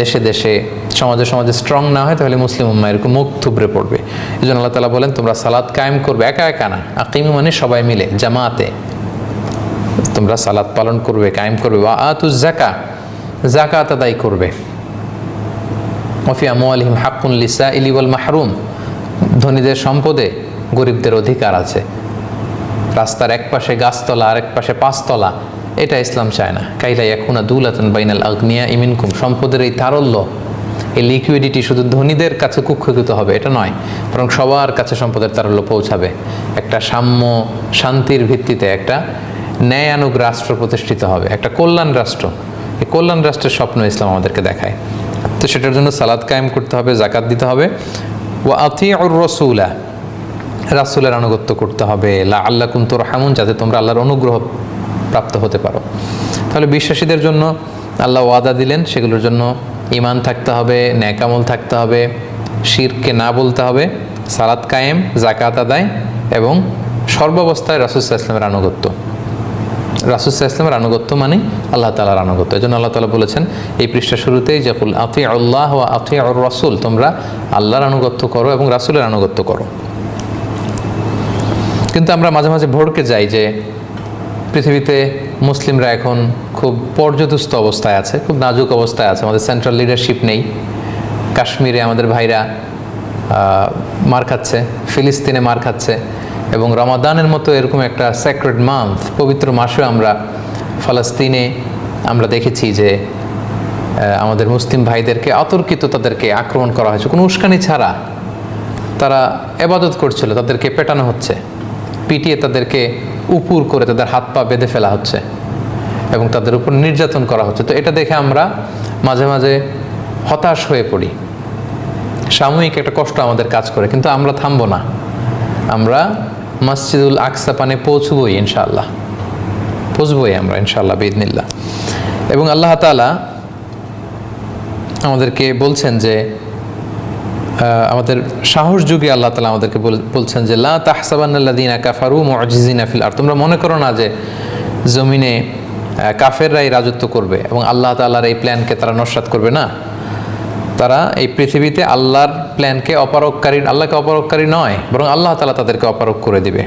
দেশে দেশে, সমাজে সমাজে স্ট্রং না হয়, তাহলে মুসলিম উম্মা এরকম মুখ থুবড়ে পড়বে। এই জন্য আল্লাহ তাআলা বলেন, তোমরা সালাত কায়েম করবে, একা একা না, আকিমু মানে সবাই মিলে, জামাতে তোমরা সালাত পালন করবে, কায়েম করবে। ওয়া আতু জাকা, জাকাত আদায় করবে। ওয়া ফি আমওয়ালিহিম হাক্কুন লিসাইলি ওয়াল মাহরুম, ধনীদের সম্পদে গরিবদের অধিকার আছে। রাস্তার এক পাশে গাছতলা, আরেক পাশে 5 তলা, এটা ইসলাম চায় না। কাইলা ইয়াকুনা দুলাতান বাইনাল আগনিয়া মিনকুম, সম্পদের এই তারল্য, এই লিকুইডিটি শুধু ধনীদের কাছে কুক্ষিগত হবে এটা নয়, বরং সবার কাছে সম্পদের তারল্য পৌঁছাবে। একটা সাম্য শান্তির ভিত্তিতে একটা ন্যায়ানুগ রাষ্ট্র প্রতিষ্ঠিত হবে, একটা কল্যাণ রাষ্ট্র। এই কল্যাণ রাষ্ট্রের স্বপ্ন ইসলাম আমাদেরকে দেখায়। তো সেটার জন্য সালাত কায়েম করতে হবে, জাকাত দিতে হবে। ওয়া আতিউর রাসূলা, রাসূলের আনুগত্য করতে হবে। লাআল্লাকুম তুরহামুন, যাতে তোমরা আল্লাহর অনুগ্রহ প্রাপ্ত হতে পারো। তাহলে বিশ্বাসীদের জন্য আল্লাহ ওয়াদা দিলেন, সেগুলোর জন্য ঈমান থাকতে হবে, নেক আমল থাকতে হবে, শিরকে না বলতে হবে, সালাত কায়েম, জাকাত আদায় এবং সর্বাবস্থায় রাসূল সাল্লাল্লাহু আলাইহি ওয়াসাল্লামের আনুগত্য। রাসূল সাল্লাল্লাহু আলাইহি ওয়াসাল্লামের আনুগত্য মানে আল্লাহ তাআলার আনুগত্য। এজন্য আল্লাহ তাআলা বলেছেন এই পৃষ্ঠা শুরুতেই যে কুল আতিউল্লাহ ওয়া আতিউর রাসূল, তোমরা আল্লাহর আনুগত্য করো এবং রাসূলের আনুগত্য করো। কিন্তু আমরা মাঝে মাঝে ভড়কে যাই যে পৃথিবীতে মুসলিমরা এখন খুব পর্যদুস্ত অবস্থায় আছে, খুব নাজুক অবস্থায় আছে, আমাদের সেন্ট্রাল লিডারশিপ নেই। কাশ্মীরে আমাদের ভাইরা মার খাচ্ছে, ফিলিস্তিনে মার খাচ্ছে, এবং রমাদানের মতো এরকম একটা স্যাক্রেড মান্থ, পবিত্র মাসেও আমরা ফলস্তিনে আমরা দেখেছি যে আমাদের মুসলিম ভাইদেরকে অতর্কিত তাদেরকে আক্রমণ করা হয়েছে, কোনো উস্কানি ছাড়া। তারা ইবাদত করছিল, তাদেরকে পেটানো হচ্ছে, পিটিয়ে তাদেরকে উপুর করে তাদের হাত পা বেঁধে ফেলা হচ্ছে এবং তাদের উপর নির্যাতন করা হচ্ছে। তো এটা দেখে আমরা মাঝে মাঝে হতাশ হয়ে পড়ি, সাময়িক একটা কষ্ট আমাদের কাজ করে, কিন্তু আমরা থামবো না। আমরা মসজিদুল আকসা পানে পৌঁছবই ইনশাআল্লাহ, পৌঁছবই আমরা ইনশাআল্লাহ বিইذনিল্লাহ। এবং আল্লাহ তাআলা আমাদেরকে বলছেন যে আমাদের সাহস যুগে আল্লাহ তাআলা আমাদেরকে বলছেন যে লা তাহসাবান্নাল্লাযীনা কাফারু মুআজিজিনা ফিল আরদ, তোমরা মনে করো না যে জমিনে কাফেররাই রাজত্ব করবে এবং আল্লাহ তাআলার এই প্ল্যানকে তারা নস্যাৎ করবে না। তারা এই পৃথিবীতে আল্লাহর প্ল্যানকে অপারগকারী, আল্লাহকে অপারগকারী নয়, বরং আল্লাহ তাআলা তাদেরকে অপারগ করে দিবে।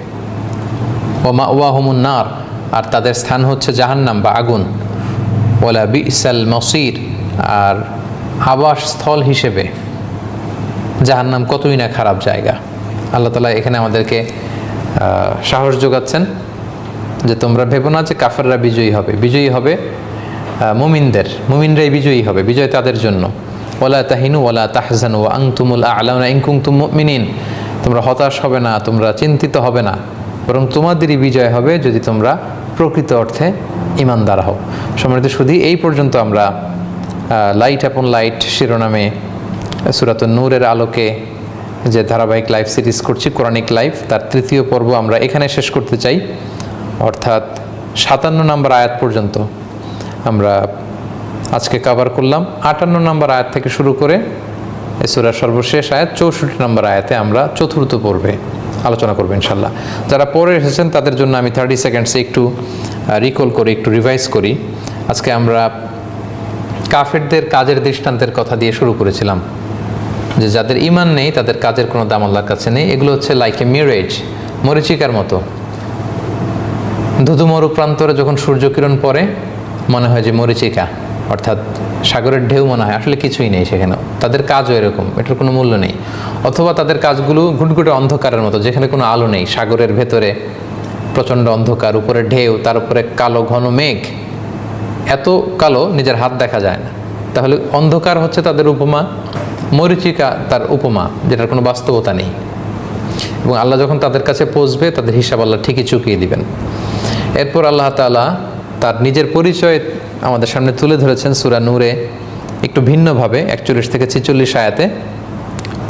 ওয়া মাওয়াহুমুন নার, আর তাদের স্থান হচ্ছে জাহান্নাম বা আগুন। ওয়ালা বিসাল মসির, আর আবাসস্থল হিসেবে জাহান্নাম কতই না খারাপ জায়গা। আল্লাহ তাআলা এখানে আমাদেরকে সাহস যোগাচ্ছেন যে তোমরা ভেবো না যে কাফেররা বিজয়ী হবে। বিজয়ী হবে মুমিনরাই বিজয়ী হবে, বিজয় তাদের জন্য। ওয়ালা তাহিনু ওয়ালা তাহজানু ওয়া আনতুমুল আ'লাউনা ইন কুনতুম মুমিনিন, তোমরা হতাশ হবে না, তোমরা চিন্তিত হবে না, বরং তোমাদেরই বিজয় হবে যদি তোমরা প্রকৃত অর্থে ঈমানদার হও। সম্মানিত সুধী, এই পর্যন্ত আমরা লাইট আপন লাইট শিরোনামে সূরাতুন নূরের আলোকে যে ধারাবাহিক লাইভ সিরিজ করছি, কোরআনিক লাইভ, তার 3য় পর্ব আমরা এখানে শেষ করতে চাই। অর্থাৎ 57 নম্বর আয়াত পর্যন্ত আমরা আজকে কভার করলাম। 58 নম্বর আয়াত থেকে শুরু করে এই সূরার সর্বশেষ আয়াত 64 নম্বর আয়াতে আমরা 4র্থ পর্বে আলোচনা করবো ইনশাল্লাহ। যারা পরে এসেছেন তাদের জন্য আমি 30 সেকেন্ডসে একটু রিকল করি, একটু রিভাইজ করি। আজকে আমরা কাফেরদের কাজের দৃষ্টান্তের কথা দিয়ে শুরু করেছিলাম, যে যাদের ঈমান নেই তাদের কাজের কোনো দাম আল্লাহর কাছে নেই। এগুলো হচ্ছে লাইক এ মিরেজ, মরিচিকার মতো। ধুধুমরু প্রান্তরে যখন সূর্যকিরণ পড়ে মনে হয় যে মরিচিকা, অর্থাৎ সাগরের ঢেউ মনে হয়, আসলে কিছুই নেই সেখানেও। তাদের কাজও এরকম, এটার কোনো মূল্য নেই। অথবা তাদের কাজগুলো ঘুটঘুটে অন্ধকারের মতো, যেখানে কোনো আলো নেই, সাগরের ভেতরে প্রচণ্ড অন্ধকার, উপরে ঢেউ, তার উপরে কালো ঘন মেঘ, এত কালো নিজের হাত দেখা যায় না। তাহলে অন্ধকার হচ্ছে তাদের উপমা, মরিচিকা তার উপমা, যেটার কোনো বাস্তবতা নেই। এবং আল্লাহ যখন তাদের কাছে পৌঁছবে তাদের হিসাব আল্লাহ ঠিকই চুকিয়ে দিবেন। এরপর আল্লাহ তাআলা তার নিজের পরিচয় আমাদের সামনে তুলে ধরেছেন সূরা নূরে একটু ভিন্নভাবে 41 থেকে 46 আয়াতে।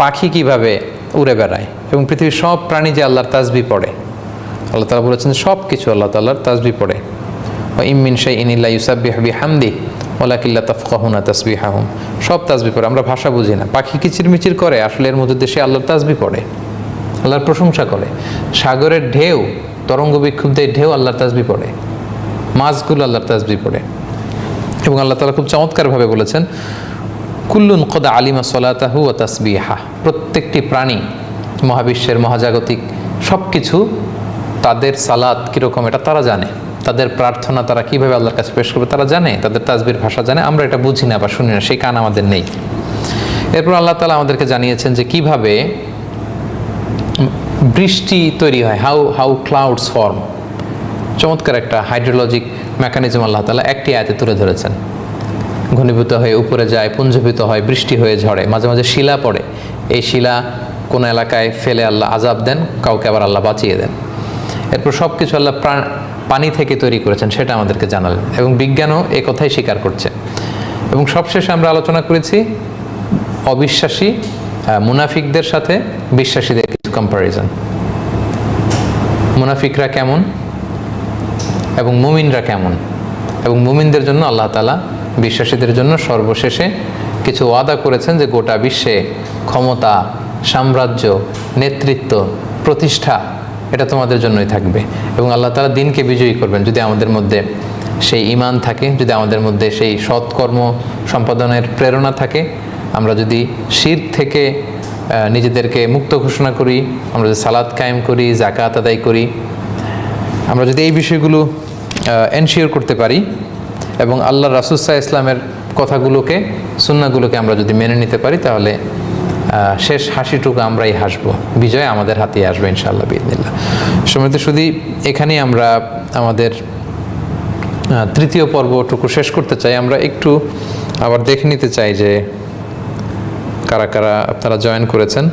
পাখি কিভাবে উড়ে বেড়ায় এবং পৃথিবীর সব প্রাণী যে আল্লাহর তাসবিহ পড়ে, আল্লাহ তাআলা বলেছেন সব কিছু আল্লাহ তাআলার তাসবিহ পড়ে। ওয়া ইম মিন শাইইন ইল্লা ইউসাব্বিহু বিহামদিহি ওয়ালাকিন লা তাফকাহুনা তাসবিহাহুম। সব তাসবিহ পড়ে, আমরা ভাষা বুঝি না। পাখি কিচিরমিচির করে, আসলে এর মধ্যে সে আল্লাহর তাসবিহ পড়ে, আল্লাহর প্রশংসা করে। সাগরের ঢেউ, তরঙ্গ বিক্ষুব্ধ ঢেউ আল্লাহর তাসবিহ পড়ে, মাছগুলো আল্লাহর তাসবিহ পড়ে। এবং আল্লাহ তাআলা খুব চমৎকারভাবে বলেছেন কুল্লুন কদ আলিমা সলাতাহু ওয়া তাসবিহা। প্রত্যেকটি প্রাণী, মহাবিশ্বের মহাজাগতিক সব কিছু তাদের সালাত কীরকম এটা তারা জানে, তাদের প্রার্থনা তারা কীভাবে আল্লাহর কাছে পেশ করবে তারা জানে, তাদের তাসবিহর ভাষা জানে। আমরা এটা বুঝি না বা শুনি না, সেই কান আমাদের নেই। এরপর আল্লাহ তাআলা আমাদেরকে জানিয়েছেন যে কিভাবে বৃষ্টি তৈরি হয়, হাউ ক্লাউডস ফর্ম। চমৎকার একটা হাইড্রোলজিক মেকানিজম আল্লাহ তাআলা একটি আয়াতে তুলে ধরেছেন। ঘনীভূত হয়ে উপরে যায়, পুঞ্জীভূত হয়, বৃষ্টি হয়ে ঝরে, মাঝে মাঝে শিলা পড়ে। এই শিলা কোনো এলাকায় ফেলে আল্লাহ আযাব দেন, কাউকে আবার আল্লাহ বাঁচিয়ে দেন। এরপর সব কিছু আল্লাহ পানি থেকে তৈরি করেছেন, সেটা আমাদেরকে জানালেন। এবং বিজ্ঞানও এই কথাই স্বীকার করছে। এবং সবশেষে আমরা আলোচনা করেছি অবিশ্বাসী মুনাফিকদের সাথে বিশ্বাসীদের কিছু কম্প্যারিজন। মুনাফিকরা কেমন এবং মুমিনরা কেমন, এবং মুমিনদের জন্য আল্লাহ তাআলা বিশ্বাসীদের জন্য সর্বশেষে কিছু ওয়াদা করেছেন যে গোটা বিশ্বে ক্ষমতা, সাম্রাজ্য, নেতৃত্ব, প্রতিষ্ঠা এটা তোমাদের জন্যই থাকবে। এবং আল্লাহ তাআলা দিনকে বিজয়ী করবেন যদি আমাদের মধ্যে সেই ঈমান থাকে, যদি আমাদের মধ্যে সেই সৎকর্ম সম্পাদনের প্রেরণা থাকে, আমরা যদি শিরক থেকে নিজেদেরকে মুক্ত ঘোষণা করি, আমরা যদি সালাত কায়েম করি, যাকাত আদায় করি, আমরা যদি এই বিষয়গুলো এনশিওর করতে পারি এবং আল্লাহ রাসূল সাল্লাল্লাহু আলাইহি ইসলামের কথাগুলোকে, সুন্নাহগুলোকে আমরা যদি মেনে নিতে পারি, তাহলে শেষ হাসিটুকু আমরাই হাসবো, বিজয় আমাদের হাতেই আসবে ইনশাআল্লাহ বিইذنিল্লাহ। সম্মানিত শুধু এখানেই আমরা আমাদের তৃতীয় পর্বটুকু শেষ করতে চাই। আমরা একটু আবার দেখে নিতে চাই যে কারা কারা আপনারা জয়েন করেছেন।